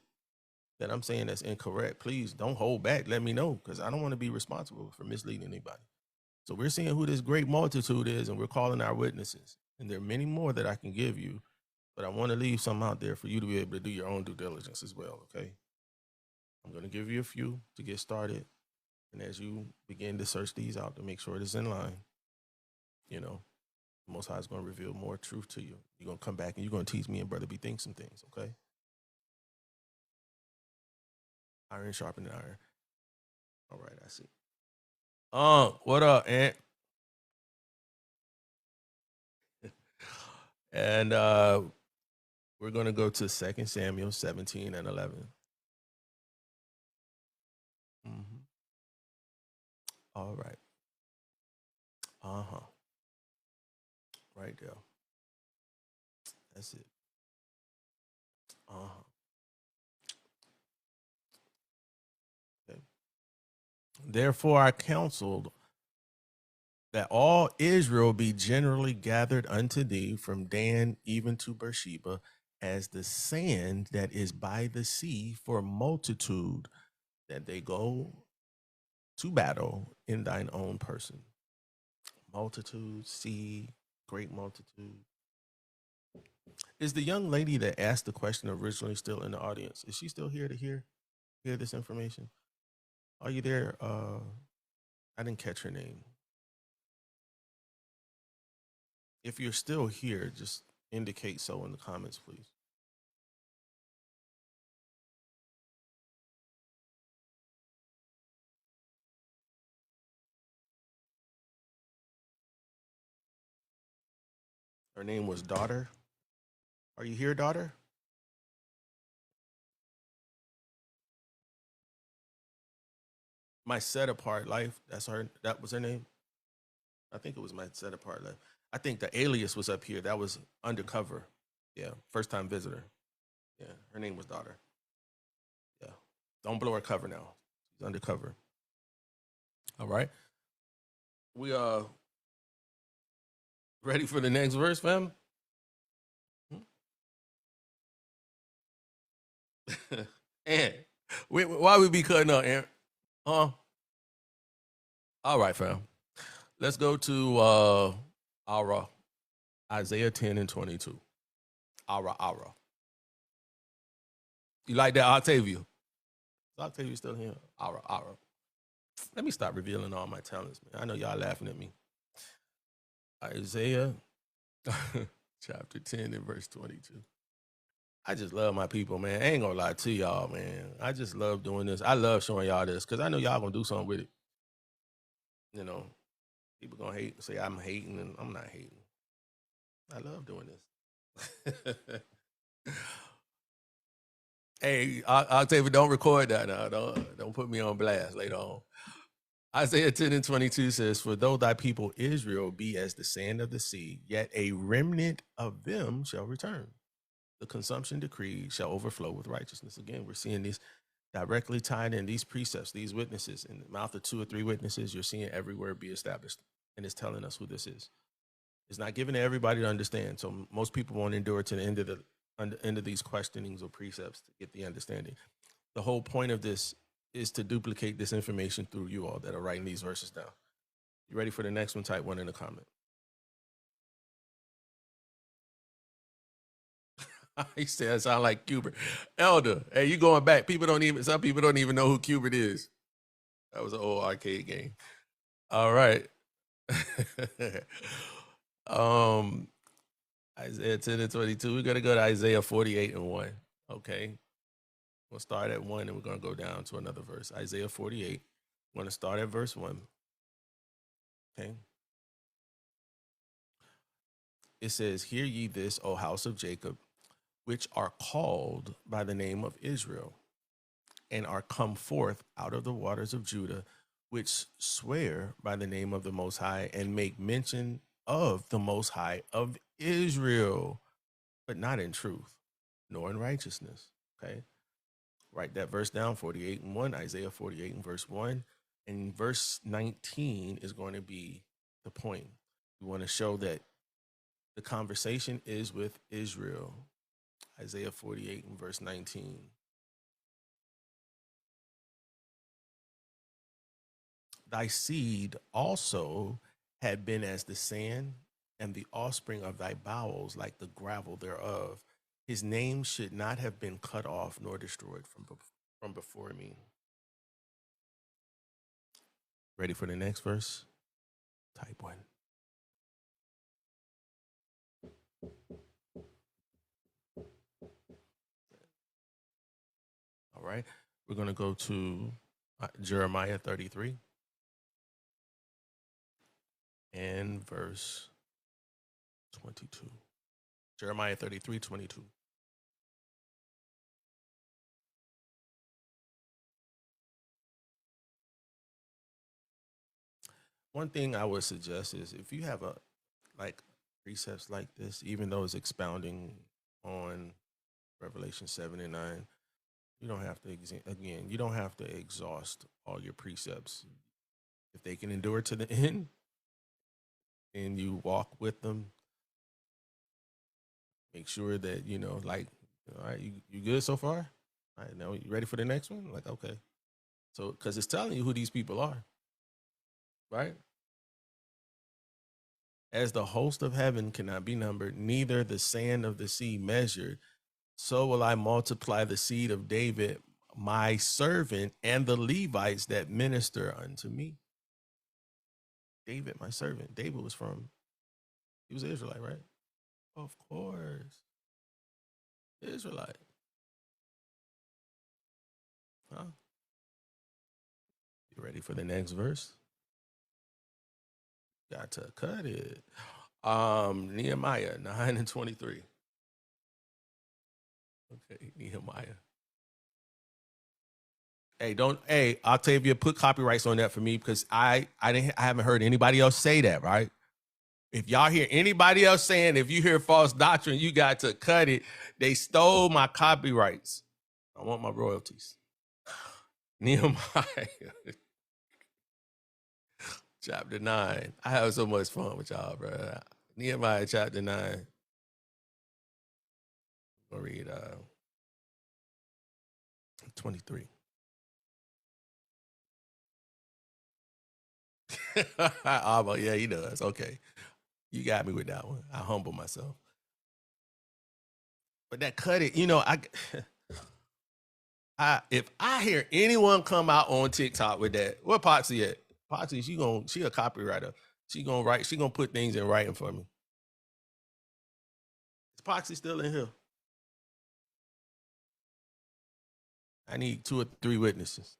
that I'm saying that's incorrect, please don't hold back. Let me know, because I don't want to be responsible for misleading anybody. So we're seeing who this great multitude is, and we're calling our witnesses. And there are many more that I can give you, but I want to leave some out there for you to be able to do your own due diligence as well, okay? I'm going to give you a few to get started. And as you begin to search these out to make sure it is in line, you know, the Most High is going to reveal more truth to you. You're going to come back and you're going to teach me and Brother B Think some things, okay? Iron sharpening iron. All right, I see. What up, Aunt? And we're going to go to 2 Samuel 17 and 11. Mm-hmm. All right. Uh-huh. Right there. That's it. Uh-huh. Okay. Therefore I counseled that all Israel be generally gathered unto thee from Dan even to Beersheba, as the sand that is by the sea for multitude, that they go to battle in thine own person. Multitude, sea, great multitude. Is the young lady that asked the question originally still in the audience? Is she still here to hear this information? Are you there? I didn't catch her name. If you're still here, just indicate so in the comments, please. Her name was Daughter. Are you here, Daughter? My Set Apart Life. That's her. That was her name. I think it was My Set Apart Life. I think the alias was up here. That was Undercover. Yeah, first time visitor. Yeah, her name was Daughter. Yeah, don't blow her cover now. She's undercover. All right. We ready for the next verse, fam? And why we be cutting up, Aaron? Huh? All right, fam. Let's go to our Isaiah 10 and 22. Ara. You like that, Octavia? Is Octavia still here? Ara. Let me stop revealing all my talents, man. I know y'all laughing at me. Isaiah chapter 10 and verse 22. I just love my people, man. I ain't gonna lie to y'all, man. I just love doing this. I love showing y'all this because I know y'all gonna do something with it. You know, people gonna hate, say I'm hating, and I'm not hating. I love doing this. Hey, Octavia, don't record that now. Don't put me on blast later on. Isaiah 10 and 22 says, for though thy people Israel be as the sand of the sea, yet a remnant of them shall return. The consumption decree shall overflow with righteousness. Again, we're seeing these directly tied in, these precepts, these witnesses, in the mouth of 2 or 3 witnesses, you're seeing every word be established. And it's telling us who this is. It's not given to everybody to understand. So most people won't endure to the end of these questionings or precepts to get the understanding. The whole point of this is to duplicate this information through you all that are writing these verses down. You ready for the next one? Type 1 in the comment. He said, I sound like Cubert. Elder, hey, you going back. Some people don't even know who Cubert is. That was an old arcade game. All right. Isaiah 10 and 22. We're going to go to Isaiah 48 and 1. Okay. We'll start at 1 and we're going to go down to another verse. Isaiah 48. We're going to start at verse 1. Okay. It says, "Hear ye this, O house of Jacob, which are called by the name of Israel, and are come forth out of the waters of Judah, which swear by the name of the Most High, and make mention of the Most High of Israel, but not in truth, nor in righteousness." Okay. Write that verse down, 48 and 1, Isaiah 48 and verse 1. And verse 19 is going to be the point. We want to show that the conversation is with Israel. Isaiah 48 and verse 19. "Thy seed also had been as the sand, and the offspring of thy bowels like the gravel thereof. His name should not have been cut off nor destroyed from before me." Ready for the next verse? Type 1. All right. We're going to go to Jeremiah 33 and verse 22. Jeremiah 33, 22. One thing I would suggest is if you have like precepts like this, even though it's expounding on Revelation 7 and 9, you don't have to, again, you don't have to exhaust all your precepts. If they can endure to the end and you walk with them, make sure that, like, all right, you good so far? All right, now you ready for the next one? Like, okay. So, because it's telling you who these people are, right? "As the host of heaven cannot be numbered, neither the sand of the sea measured, so will I multiply the seed of David, my servant, and the Levites that minister unto me." David, my servant. David he was an Israelite, right? Of course. Israelite. Huh? You ready for the next verse? Got to cut it. Nehemiah 9 and 23. Okay, Nehemiah. Hey, Octavia, put copyrights on that for me because I haven't heard anybody else say that, right? If y'all hear anybody else saying, if you hear false doctrine, you got to cut it. They stole my copyrights. I want my royalties. Nehemiah chapter 9. I have so much fun with y'all, bro. Nehemiah chapter 9. I'll read 23. Oh, yeah, he does. Okay. You got me with that one. I humble myself. But that cut it, if I hear anyone come out on TikTok with that, where Potsy at? Potsy, she a copywriter. She gonna put things in writing for me. Is Potsy still in here? I need 2 or 3 witnesses.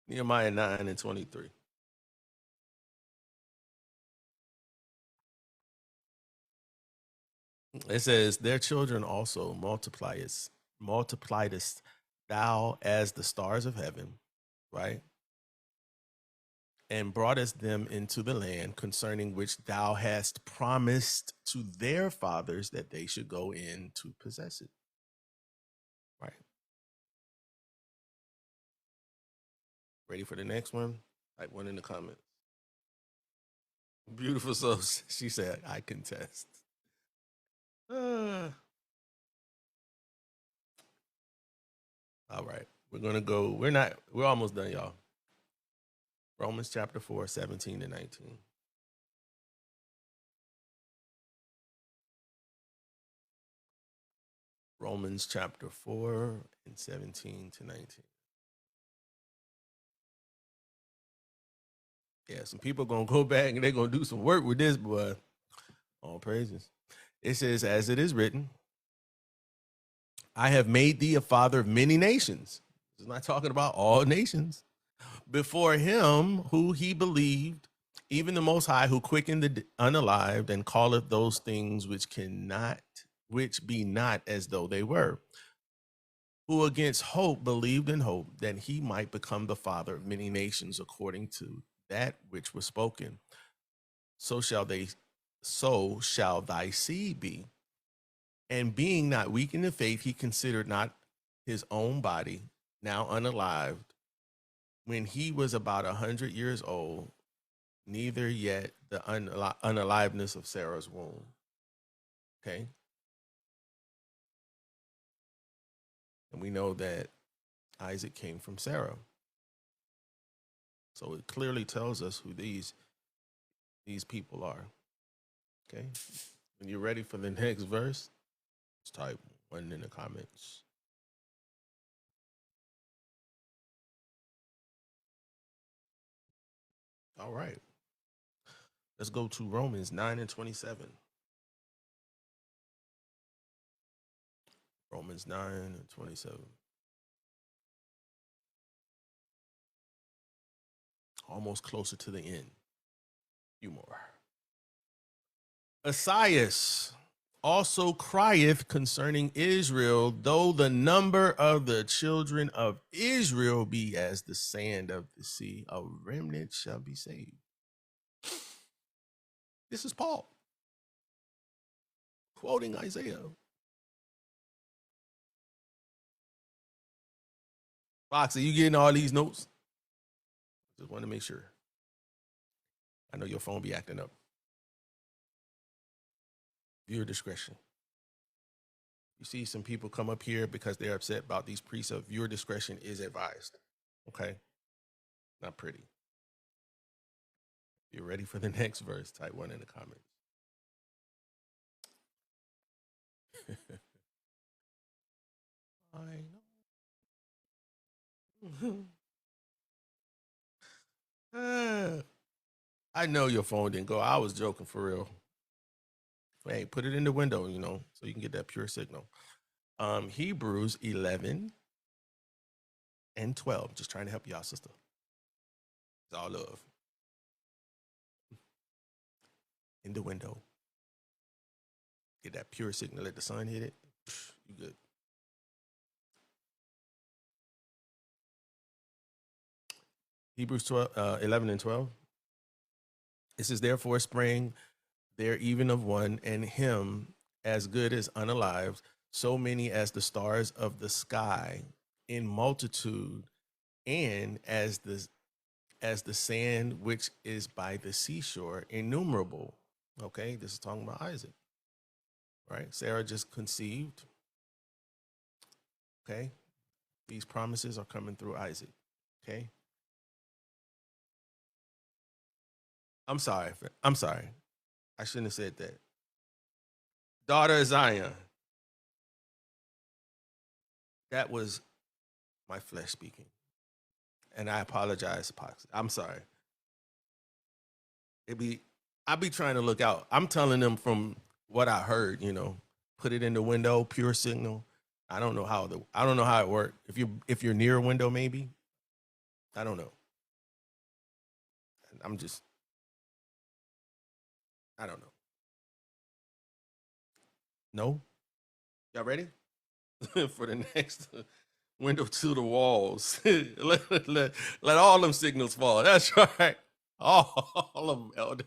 Nehemiah 9 and 23. It says, "Their children also multipliedest thou as the stars of heaven," right? "And broughtest them into the land concerning which thou hast promised to their fathers that they should go in to possess it." Right. Ready for the next one? Type 1 in the comments. Beautiful soul. She said, "I contest." All right. We're almost done, y'all. Romans chapter 4, 17 and 19. Romans chapter 4 and 17 to 19. Yeah, some people gonna go back and they're gonna do some work with this, boy. All praises. It says, as it is written, I have made thee a father of many nations. It's not talking about all nations. Before him who he believed, even the Most High, who quickened the unalived and calleth those things which be not as though they were, who against hope believed in hope that he might become the father of many nations according to that which was spoken. So shall thy seed be. And being not weak in the faith, he considered not his own body, now unalived, when he was about 100 years old, neither yet the unaliveness of Sarah's womb. Okay. And we know that Isaac came from Sarah. So it clearly tells us who these people are. Okay. When you're ready for the next verse, just type 1 in the comments. All right. Let's go to Romans 9:27. Romans 9:27. Almost closer to the end. A few more. Esaias also crieth concerning Israel, though the number of the children of Israel be as the sand of the sea, a remnant shall be saved. This is Paul quoting Isaiah. Fox, are you getting all these notes? Just want to make sure. I know your phone be acting up. Viewer discretion. You see some people come up here because they're upset about these precepts. Viewer discretion is advised. Okay? Not pretty. If you're ready for the next verse, type 1 in the comments. I know. I know your phone didn't go. I was joking for real. Hey, put it in the window, so you can get that pure signal. Hebrews 11 and 12. Just trying to help you out, sister. It's all love. In the window. Get that pure signal. Let the sun hit it. You good. Hebrews 11 and 12. It says, therefore, sprang there even of one, and him as good as unalived, so many as the stars of the sky in multitude, and as the sand which is by the seashore, innumerable. Okay, this is talking about Isaac, right? Sarah just conceived. Okay, these promises are coming through Isaac. Okay, I'm sorry. I shouldn't have said that. Daughter of Zion. That was my flesh speaking. And I apologize, Pox. I'm sorry. I be trying to look out. I'm telling them from what I heard, put it in the window, pure signal. I don't know how it worked. If you're near a window, maybe. I don't know. I'm just I don't know. No? Y'all ready? For the next window to the walls. let all them signals fall. That's right. All of them, Elder.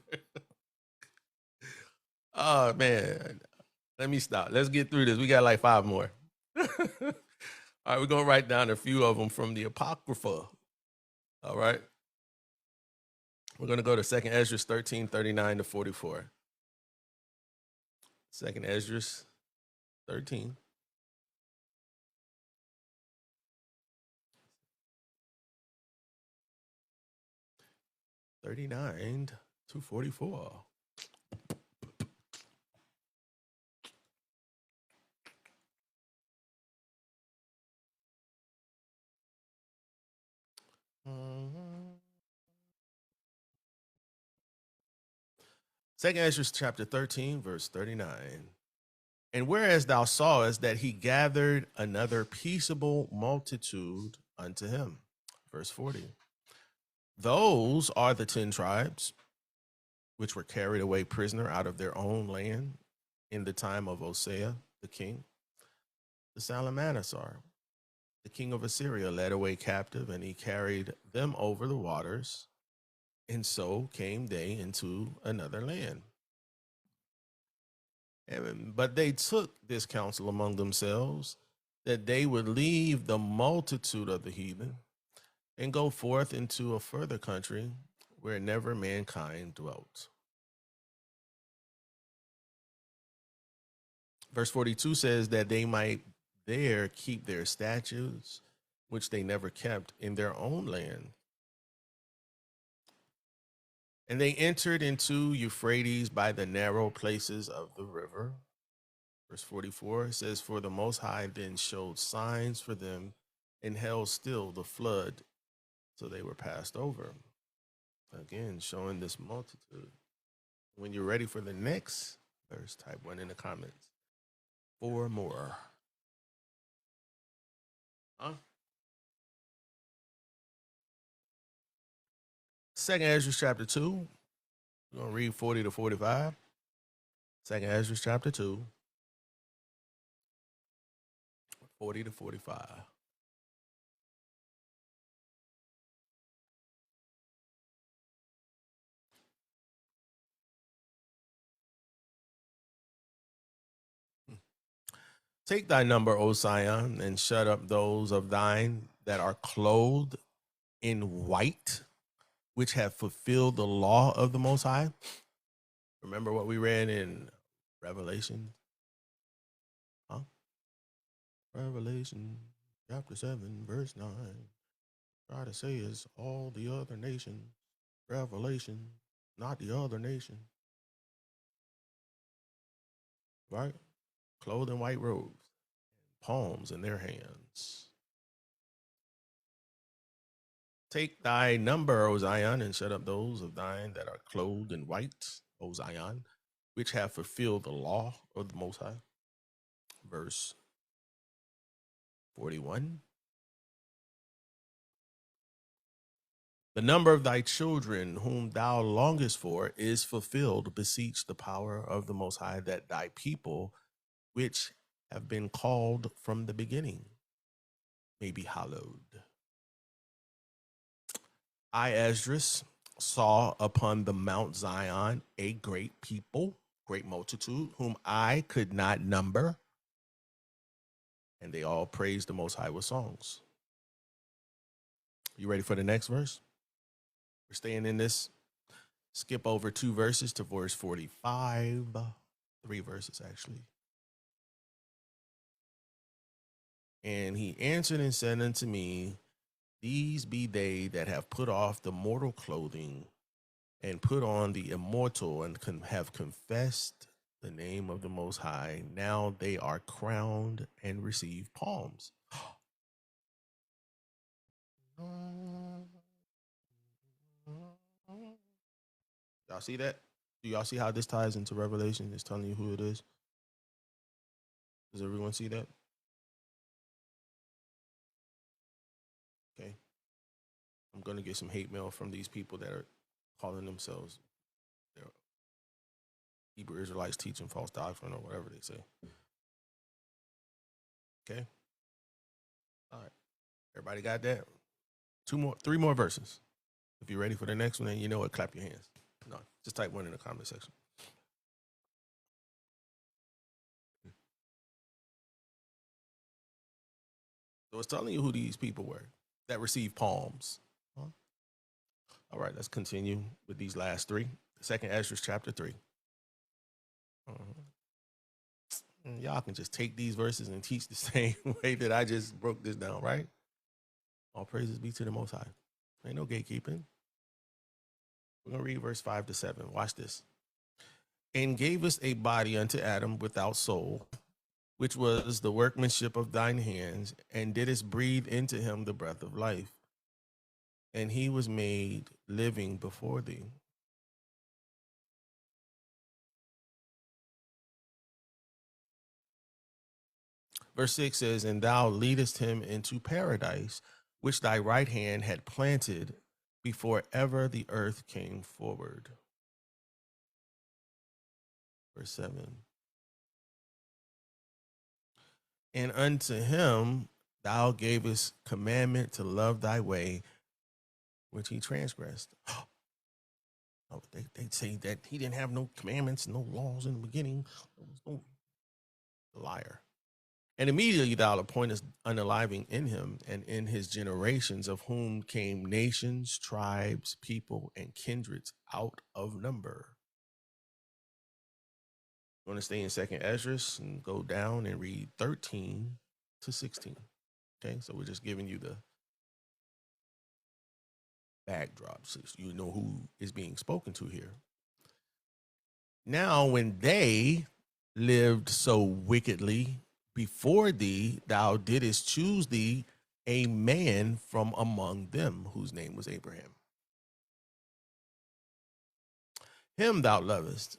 Oh man. Let me stop. Let's get through this. We got like 5 more. All right, we're gonna write down a few of them from the Apocrypha. All right. We're gonna go to 2nd Esdras 13:39 to 44. 2nd Esdras 13. $39 to $44. Second Ezra chapter 13, verse 39. And whereas thou sawest that he gathered another peaceable multitude unto him. Verse 40. Those are the 10 tribes which were carried away prisoner out of their own land in the time of Hosea the king. The Salmanassar, the king of Assyria, led away captive, and he carried them over the waters, and so came they into another land. But they took this counsel among themselves, that they would leave the multitude of the heathen and go forth into a further country where never mankind dwelt. Verse 42 says that they might there keep their statutes, which they never kept in their own land. And they entered into Euphrates by the narrow places of the river. Verse 44 says, for the Most High then showed signs for them and held still the flood, so they were passed over. Again, showing this multitude. When you're ready for the next verse, type 1 in the comments. 4 more. Huh? Second Ezra chapter 2. We're going to read 40 to 45. Second Ezra chapter 2. 40 to 45. Take thy number, O Sion, and shut up those of thine that are clothed in white, which have fulfilled the law of the Most High. Remember what we read in Revelation? Huh? Revelation chapter 7, verse 9. Try to say is all the other nations. Revelation, not the other nation. Right? Clothed in white robes, palms in their hands. Take thy number, O Zion, and shut up those of thine that are clothed in white, O Zion, which have fulfilled the law of the Most High. Verse 41. The number of thy children whom thou longest for is fulfilled. Beseech the power of the Most High, that thy people, which have been called from the beginning, may be hallowed. I, Esdras, saw upon the Mount Zion a great people, great multitude, whom I could not number, and they all praised the Most High with songs. You ready for the next verse? We're staying in this. Skip over 2 verses to verse 45. 3 verses, actually. And he answered and said unto me, these be they that have put off the mortal clothing and put on the immortal, and have confessed the name of the Most High. Now they are crowned and receive palms. Y'all see that? Do y'all see how this ties into Revelation? It's telling you who it is. Does everyone see that? Okay. I'm going to get some hate mail from these people that are calling themselves Hebrew Israelites teaching false doctrine or whatever they say. Okay. All right. Everybody got that? 3 more verses. If you're ready for the next one, then you know what, clap your hands. No, just type 1 in the comment section. So it's telling you who these people were that received palms. Huh? All right, let's continue with these last 3. Second Ezra chapter 3. Y'all can just take these verses and teach the same way that I just broke this down, right? All praises be to the Most High. Ain't no gatekeeping. We're going to read verse 5 to 7. Watch this. And gave us a body unto Adam without soul, which was the workmanship of thine hands, and didst breathe into him the breath of life. And he was made living before thee. Verse 6 says, and thou leadest him into paradise, which thy right hand had planted before ever the earth came forward. Verse 7. And unto him thou gavest commandment to love thy way, which he transgressed. Oh, they say that he didn't have no commandments, no laws in the beginning. There was no liar. And immediately thou appointest unaliving in him and in his generations, of whom came nations, tribes, people, and kindreds out of number. You want to stay in 2nd Esdras and go down and read 13 to 16. Okay, so we're just giving you the backdrop so you know who is being spoken to here. Now, when they lived so wickedly before thee, thou didst choose thee a man from among them, whose name was Abraham. Him thou lovest,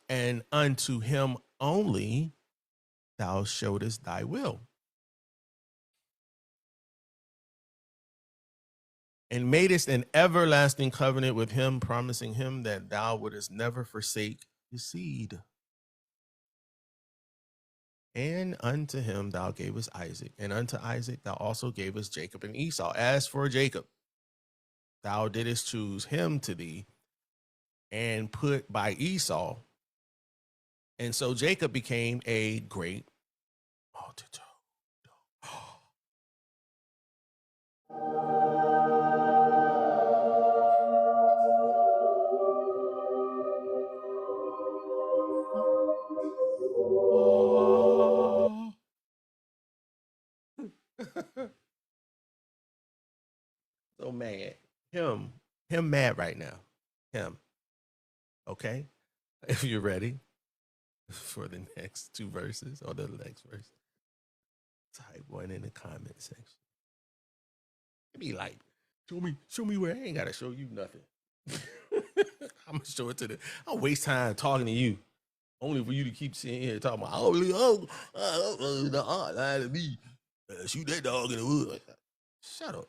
and unto him only thou showedest thy will, and madest an everlasting covenant with him, promising him that thou wouldest never forsake his seed. And unto him thou gavest Isaac, and unto Isaac thou also gavest Jacob and Esau. As for Jacob, thou didst choose him to thee, and put by Esau. And so Jacob became a great multitude. So mad. Him mad right now. Him. Okay? If you're ready for the next two verses or the next verse, type one in the comment section. Be like, show me where I ain't gotta show you nothing. I'm gonna show it to the. I'll waste time talking to you, only for you to keep sitting here talking about the aunt lied to me. Shoot that dog in the wood. Shut up.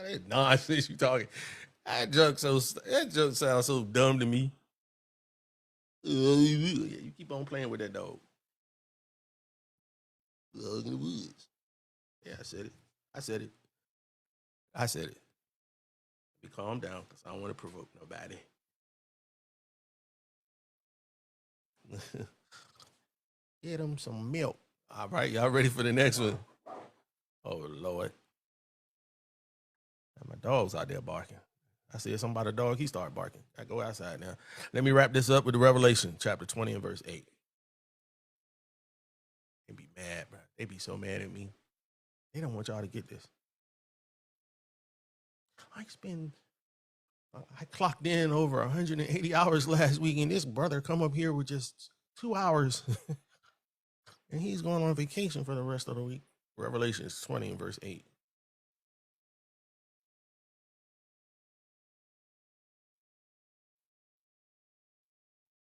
That nonsense you talking. That joke sounds so dumb to me. You keep on playing with that dog. Dog in the woods. Yeah, I said it. I said it. Be calm down, because I don't want to provoke nobody. Get them some milk. All right, y'all ready for the next one? Oh, Lord. My dog's out there barking. I said something about a dog, he started barking. I go outside now. Let me wrap this up with the Revelation, chapter 20 and verse 8. They be mad, bro. They be so mad at me. They don't want y'all to get this. I clocked in over 180 hours last week, and this brother come up here with just 2 hours, and he's going on vacation for the rest of the week. Revelation 20 and verse 8.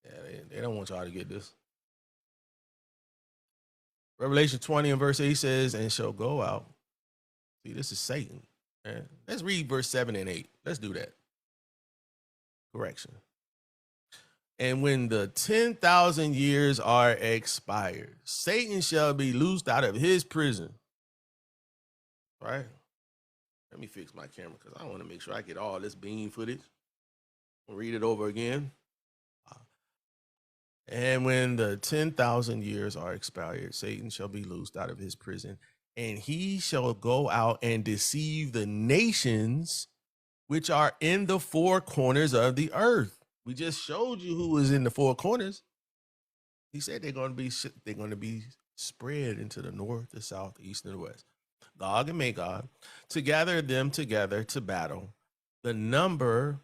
Yeah, they don't want y'all to get this. Revelation 20 and verse 8 says, and shall go out. See, this is Satan. Man. Let's read verse 7 and 8. Let's do that. Correction. And when the 10,000 years are expired, Satan shall be loosed out of his prison. Right? Let me fix my camera, because I want to make sure I get all this beam footage. I'll read it over again. And when the 10,000 years are expired, Satan shall be loosed out of his prison, and he shall go out and deceive the nations which are in the four corners of the earth. We just showed you who was in the four corners. He said they're going to be spread into the north, the south, the east, and the west. Gog and Magog, to gather them together to battle, the number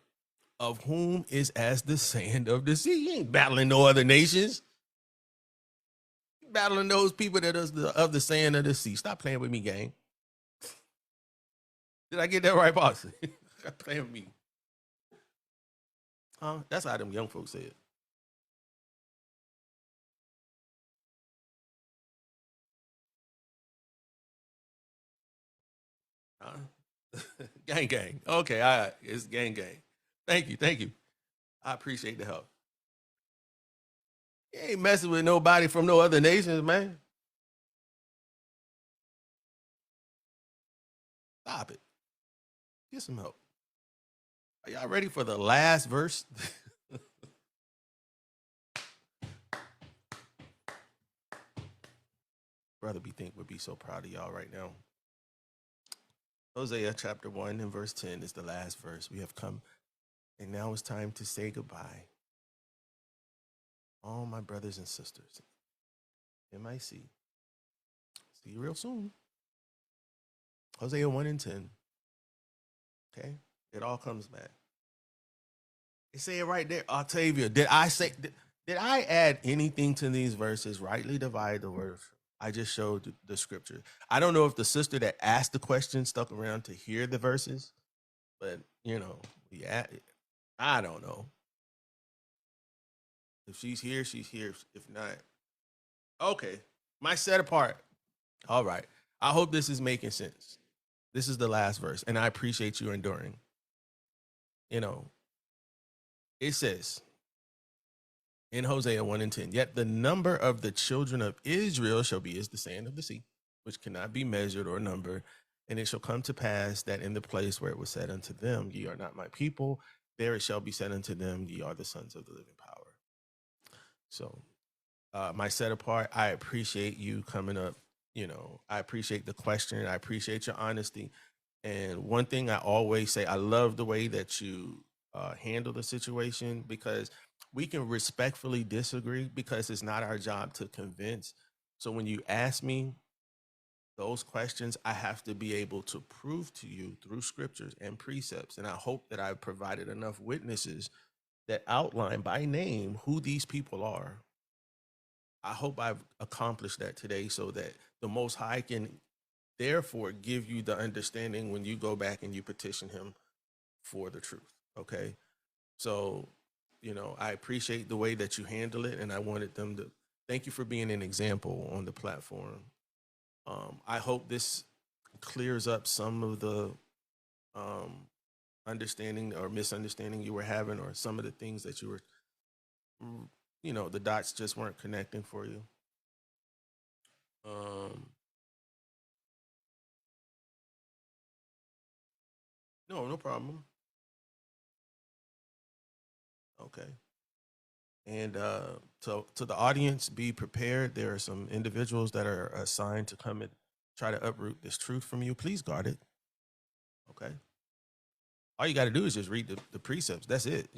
of whom is as the sand of the sea. He ain't battling no other nations. He battling those people that is of the sand of the sea. Stop playing with me, gang. Did I get that right, boss? Stop playing with me. Huh? That's how them young folks say it. Gang, gang. Okay, all right. It's gang, gang. Thank you, thank you. I appreciate the help. You ain't messing with nobody from no other nations, man. Stop it. Get some help. Are y'all ready for the last verse? Brother B think would be so proud of y'all right now. Hosea chapter 1 and verse 10 is the last verse. We have come, and now it's time to say goodbye. All my brothers and sisters, MIC. See you real soon. Hosea 1 and 10. Okay? It all comes back. They say it right there. Octavia, did I add anything to these verses? Rightly divide the word. I just showed the scripture. I don't know if the sister that asked the question stuck around to hear the verses, but yeah, I don't know. If she's here, she's here. If not, okay. My set apart. All right. I hope this is making sense. This is the last verse, and I appreciate you enduring. It says in Hosea 1 and 10, yet the number of the children of Israel shall be as the sand of the sea, which cannot be measured or numbered. And it shall come to pass that in the place where it was said unto them, ye are not my people, there it shall be said unto them, ye are the sons of the living power. So my set apart, I appreciate you coming up. I appreciate the question. I appreciate your honesty. And one thing I always say, I love the way that you handle the situation, because we can respectfully disagree, because it's not our job to convince. So when you ask me those questions, I have to be able to prove to you through scriptures and precepts. And I hope that I've provided enough witnesses that outline by name who these people are. I hope I've accomplished that today, so that the Most High can therefore give you the understanding when you go back and you petition him for the truth. Okay. So, I appreciate the way that you handle it, and I wanted them to thank you for being an example on the platform. I hope this clears up some of the um, understanding or misunderstanding you were having, or some of the things that you were, the dots just weren't connecting for you. No, no problem. Okay. And to the audience, be prepared. There are some individuals that are assigned to come and try to uproot this truth from you. Please guard it. Okay. All you got to do is just read the precepts. That's it.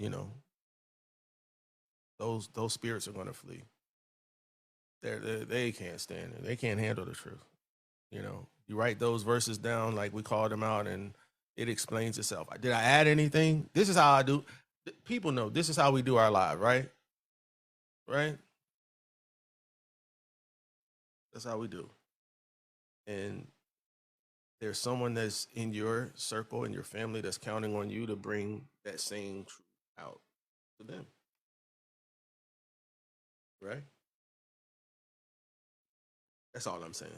Those spirits are going to flee. They can't stand it. They can't handle the truth. You write those verses down like we called them out, and it explains itself. Did I add anything? This is how I do. People know this is how we do our live, right? Right. That's how we do. And there's someone that's in your circle, in your family, that's counting on you to bring that same truth out to them. Right? That's all I'm saying.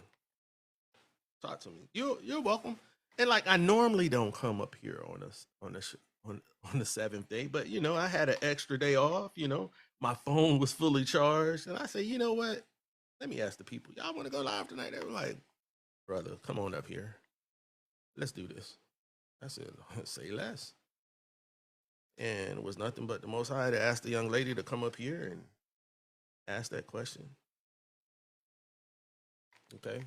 Talk to me. You're welcome. And like, I normally don't come up here on the seventh day, but I had an extra day off. My phone was fully charged, and I said, you know what? Let me ask the people. Y'all want to go live tonight? They were like, brother, come on up here. Let's do this. I said, say less. And it was nothing but the Most High to ask the young lady to come up here and ask that question. Okay.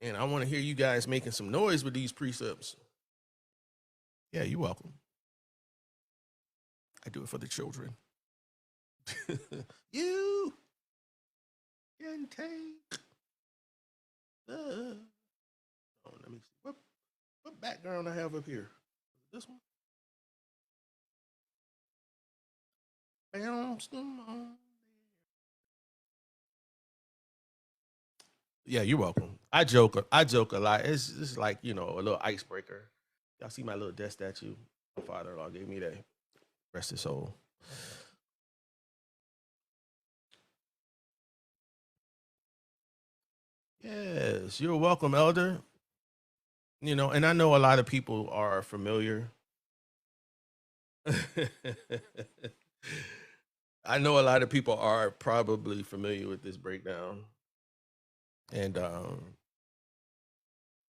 And I want to hear you guys making some noise with these precepts. Yeah, you're welcome. I do it for the children. You can take the. Oh, let me see. What background I have up here? This one? Bounce them on. Yeah, you're welcome. I joke. I joke a lot. It's like a little icebreaker. Y'all see my little death statue? My father-in-law gave me that. Rest his soul. Yes, you're welcome, Elder. And I know a lot of people are familiar. I know a lot of people are probably familiar with this breakdown. And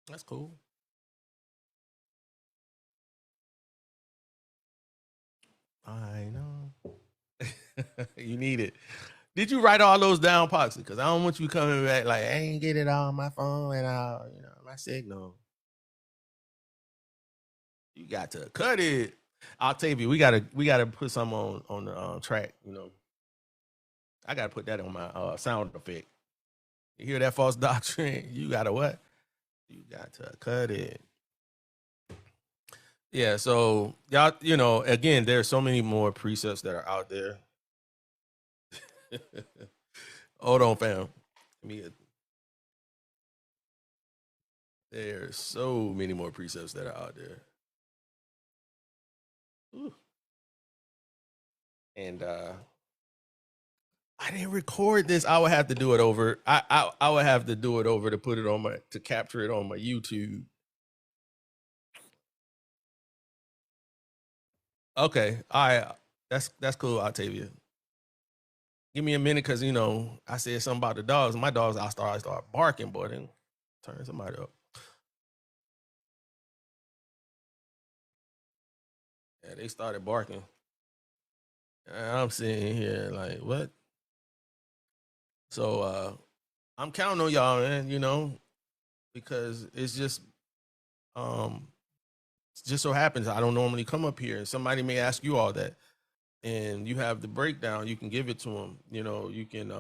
that's cool. I know. You need it. Did you write all those down, Poxy? Because I don't want you coming back like I ain't get it on my phone and my signal. You got to cut it. Octavia, we gotta put some on the track. I gotta put that on my sound effect. You hear that false doctrine? You gotta what? You got to cut it. Yeah. So y'all, again, there's so many more precepts that are out there. Hold on, fam. There's so many more precepts that are out there. Ooh. And I didn't record this. I would have to do it over. I would have to do it over to put it on to capture it on my YouTube. Okay. All right. That's cool, Octavia. Give me a minute because I said something about the dogs. My dogs, I start barking, boy, then turn somebody up. Yeah, they started barking. And I'm sitting here like, what? So I'm counting on y'all, man, because it's just so happens I don't normally come up here and somebody may ask you all that. And you have the breakdown, you can give it to them. You can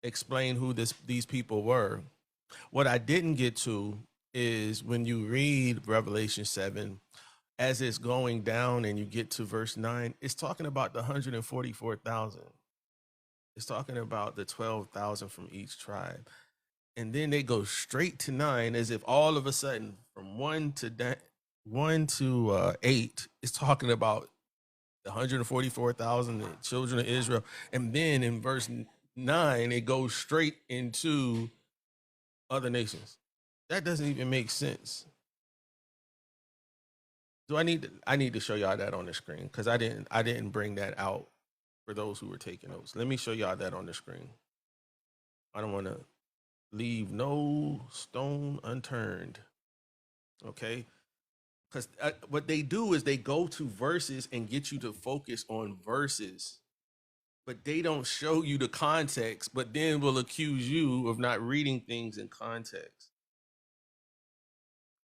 explain who these people were. What I didn't get to is when you read Revelation 7, as it's going down and you get to verse 9, it's talking about the 144,000. It's talking about the 12,000 from each tribe. And then they go straight to 9 as if all of a sudden from 1 to 8 is talking about the 144,000 the children of Israel. And then in verse 9, it goes straight into other nations. That doesn't even make sense. Do I need to show y'all that on the screen? Because I didn't bring that out for those who were taking notes. Let me show y'all that on the screen. I don't want to leave no stone unturned. Okay? Because what they do is they go to verses and get you to focus on verses, but they don't show you the context, but then will accuse you of not reading things in context.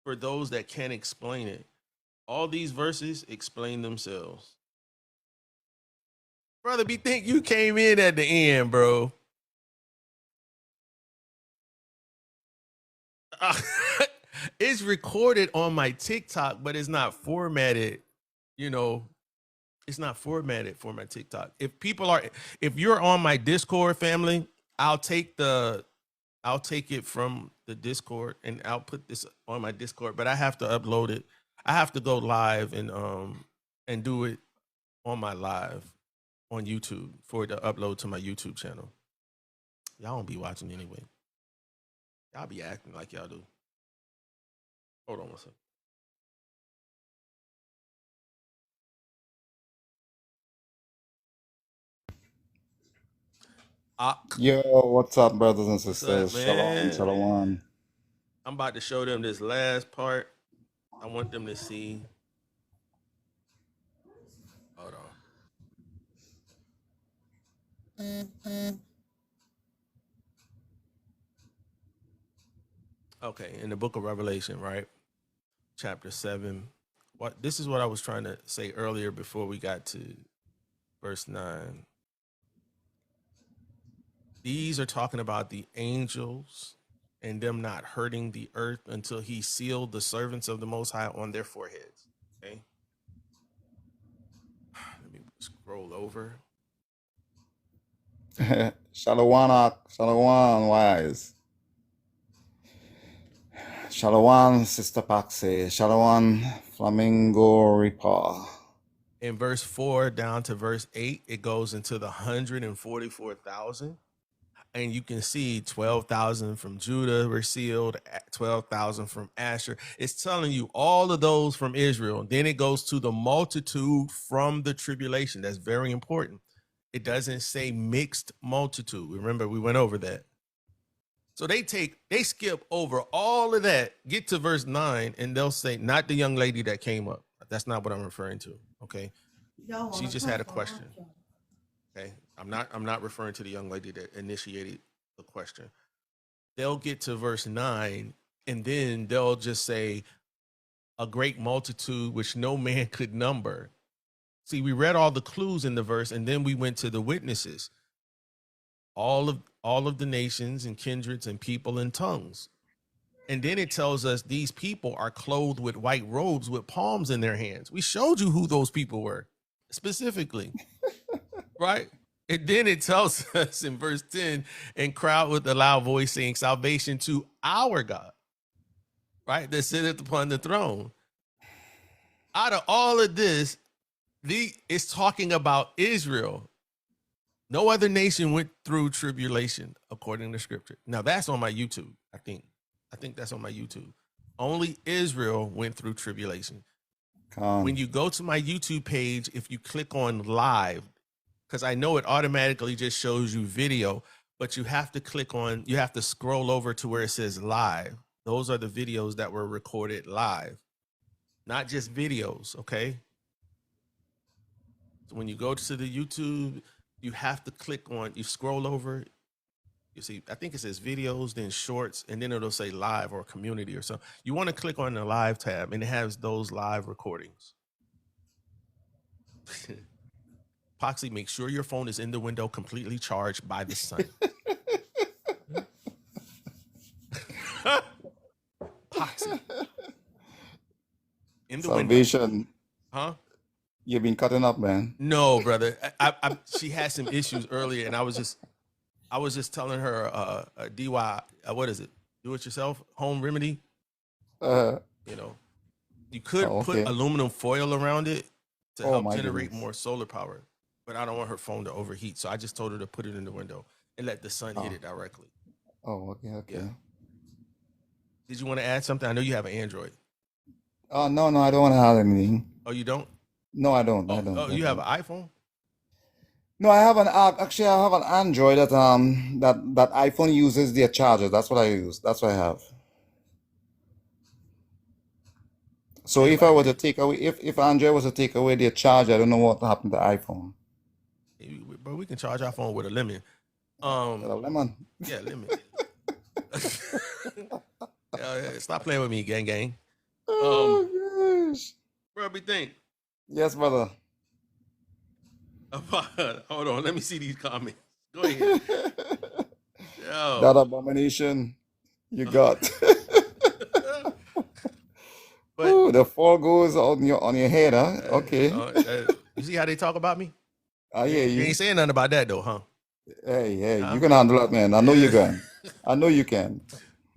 For those that can't explain it, all these verses explain themselves. Brother, be think you came in at the end, bro. It's recorded on my TikTok, but it's not formatted. It's not formatted for my TikTok. If you're on my Discord family, I'll take it from the Discord and I'll put this on my Discord, but I have to upload it. I have to go live and do it on my live on YouTube for it to upload to my YouTube channel. Y'all don't be watching anyway. Y'all be acting like y'all do. Hold on one second. Yo, what's up, brothers and What's up, sisters? Shalom, man? shalom. I'm about to show them this last part. I want them to see. Hold on. Okay, in the book of Revelation, right? Chapter 7. This is what I was trying to say earlier before we got to verse 9. These are talking about the angels and them not hurting the earth until he sealed the servants of the Most High on their foreheads. Okay. Let me scroll over. Shalom, shalom, wise. Shalom, Sister Paxi. Shalom, Flamingo Ripa. In verse 4 down to verse 8, it goes into the 144,000. and you can see 12,000 from Judah were sealed, 12,000 from Asher. It's telling you all of those from Israel. Then it goes to the multitude from the tribulation. That's very important. It doesn't say mixed multitude. Remember, we went over that. So they skip over all of that, get to verse 9, and they'll say, not the young lady that came up. That's not what I'm referring to. Okay. She just had a question. Okay. I'm not referring to the young lady that initiated the question. They'll get to verse 9, and then they'll just say, a great multitude which no man could number. See, we read all the clues in the verse, and then we went to the witnesses. All of the nations and kindreds and people and tongues. And then it tells us these people are clothed with white robes with palms in their hands. We showed you who those people were specifically, right? And then it tells us in verse 10, and crowd with a loud voice saying, salvation to our God, right? That sitteth upon the throne. Out of all of this, it's talking about Israel. No other nation went through tribulation, according to scripture. Now that's on my YouTube. I think that's on my YouTube. Only Israel went through tribulation. When you go to my YouTube page, if you click on live, because I know it automatically just shows you video, but you have to scroll over to where it says live. Those are the videos that were recorded live, not just videos, okay? So when you go to the YouTube, you have to you scroll over, you see, I think it says videos, then shorts, and then it'll say live or community or something. You want to click on the live tab, and it has those live recordings. Poxy, make sure your phone is in the window, completely charged by the sun. Poxy. In the Salvation. window. Huh? You've been cutting up, man. No, brother. She had some issues earlier, and I was just telling her DIY, what is it? Do it yourself home remedy. You could put aluminum foil around it to help generate more solar power, but I don't want her phone to overheat, so I just told her to put it in the window and let the sun hit it directly. Oh, okay. Yeah. Did you want to add something? I know you have an Android. Oh, no, I don't want to add anything. Oh, you don't? No, I don't. Oh, you have an iPhone? No, I have actually I have an Android that that iPhone uses their charger. That's what I use. That's what I have. So if I were to take away, if Android was to take away their charger, I don't know what happened to iPhone. But we can charge our phone with a lemon. A lemon. Yeah, lemon. Stop playing with me, gang. Oh gosh. Bro, we think. Yes, brother. Hold on, let me see these comments. Go ahead. Yo. That abomination you got. But, ooh, the fall goes on your head, huh? Okay. You see how they talk about me? I hear you. You ain't saying nothing about that though, huh? Hey, you can handle that, man. I know you can. I know you can.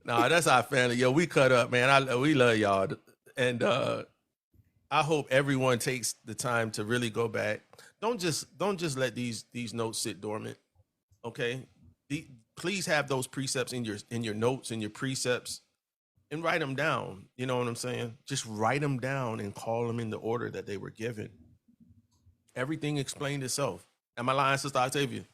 Nah, that's our family. Yo, we cut up, man. We love y'all. And I hope everyone takes the time to really go back. Don't just let these notes sit dormant. Okay? Please have those precepts in your notes and your precepts and write them down. You know what I'm saying? Just write them down and call them in the order that they were given. Everything explained itself. Am I lying, Sister Octavia?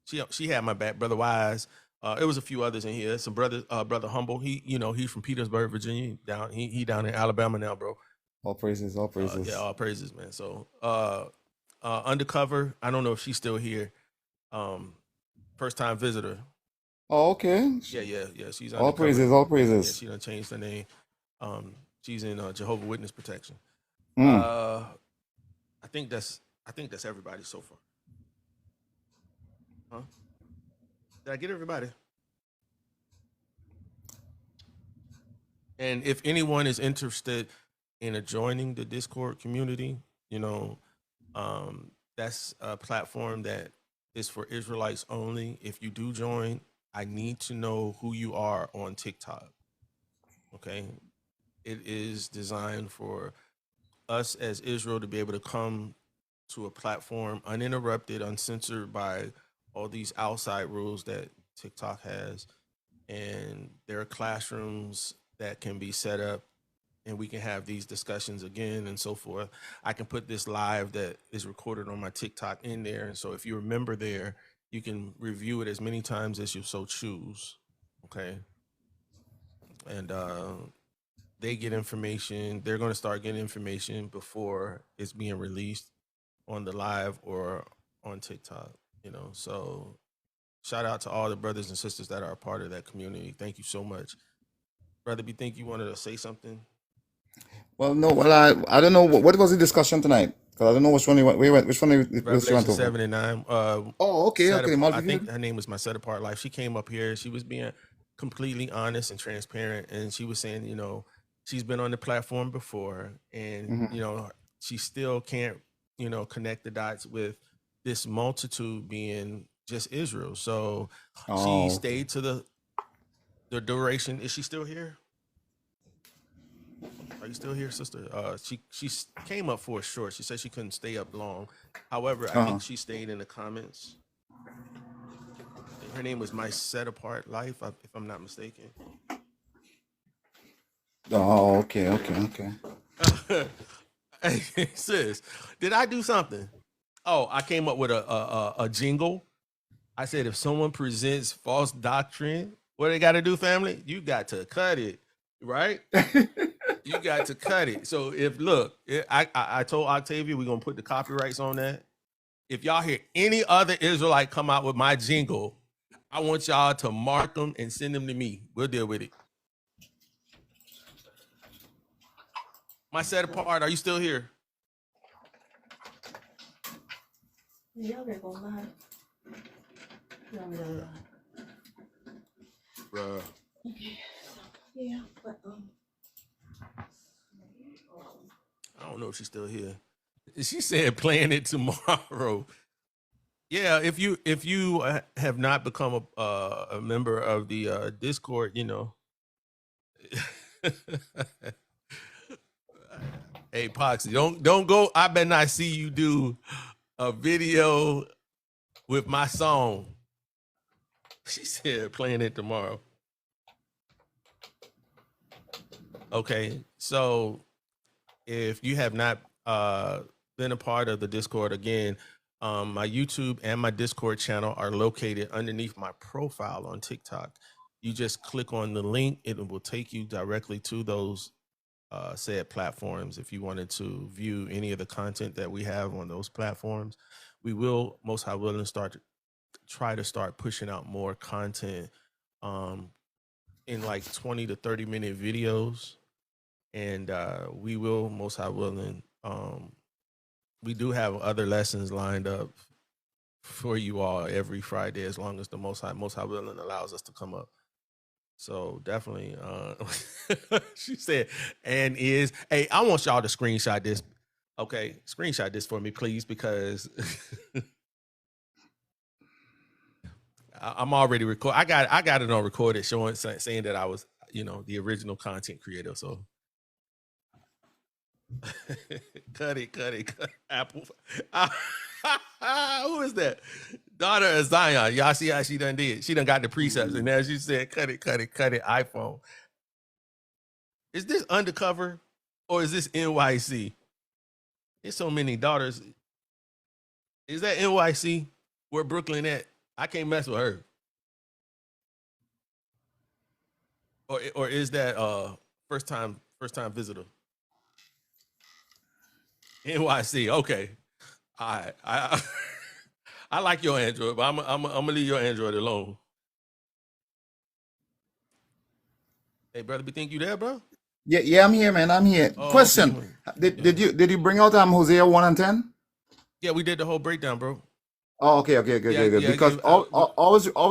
She had my back, Brother Wise. It was a few others in here. Some brother Humble. He's from Petersburg, Virginia. He down in Alabama now, bro. All praises. Yeah, all praises, man. So Undercover, I don't know if she's still here. First time visitor. Oh, okay. Yeah. She's all undercover. All praises. Yeah, she done changed her name. She's in Jehovah's Witness protection. I think that's everybody so far. Huh? Did I get everybody? And if anyone is interested in joining the Discord community, that's a platform that is for Israelites only. If you do join, I need to know who you are on TikTok. Okay? It is designed for us as Israel to be able to come to a platform uninterrupted, uncensored by all these outside rules that TikTok has, and there are classrooms that can be set up, and we can have these discussions again and so forth. I can put this live that is recorded on my TikTok in there, and so if you remember there, you can review it as many times as you so choose. Okay, and they get information. They're going to start getting information before it's being released on the live or on TikTok. So shout out to all the brothers and sisters that are a part of that community. Thank you so much. Brother B, think you wanted to say something? Well, no. Well, I don't know what was the discussion tonight, because I don't know which one we went. Which one we went Revelation over? 7 and 9. Oh, okay, okay. I think her name was My Set Apart Life. She came up here. She was being completely honest and transparent, and she was saying, she's been on the platform before, and she still can't, connect the dots with this multitude being just Israel. So she stayed to the duration. Is she still here? Are you still here, sister? She came up for a short. She said she couldn't stay up long. However, I think she stayed in the comments. Her name was My Set Apart Life, if I'm not mistaken. Oh, okay. Hey, sis, did I do something? Oh, I came up with a jingle. I said, if someone presents false doctrine, what they got to do, family? You got to cut it, right? You got to cut it. So I told Octavia we're gonna put the copyrights on that. If y'all hear any other Israelite come out with my jingle, I want y'all to mark them and send them to me. We'll deal with it. My Set Apart, are you still here? Bruh. Yeah, but I don't know if she's still here. She said playing it tomorrow. Yeah, if you have not become a member of the Discord, Hey, Poxy, don't go. I better not see you do a video with my song. She said playing it tomorrow. Okay, so if you have not been a part of the Discord, again, my YouTube and my Discord channel are located underneath my profile on TikTok. You just click on the link. It will take you directly to those said platforms. If you wanted to view any of the content that we have on those platforms, we will, most high willing, try to start pushing out more content in like 20 to 30 minute videos. And we will, most high willing, we do have other lessons lined up for you all every Friday, as long as the most high willing allows us to come up. So definitely, she said, and is, hey, I want y'all to screenshot this. Okay, screenshot this for me, please, because I'm already record. I got it on recorded, saying that I was, the original content creator. So cut it. Apple. Who is that? Daughter of Zion. Y'all see how she done did? She done got the precepts, and as she said, cut it. iPhone. Is this undercover or is this NYC? There's so many daughters. Is that NYC? Where Brooklyn at? I can't mess with her. Or is that first time visitor? NYC. Okay. All right. I like your Android, but I'm gonna leave your Android alone. Hey, brother, we think you there, bro? Yeah, I'm here, man. I'm here. Oh, Question: okay. Did you bring out Hosea 1 and 10? Yeah, we did the whole breakdown, bro. Oh, okay, good. Yeah, Because always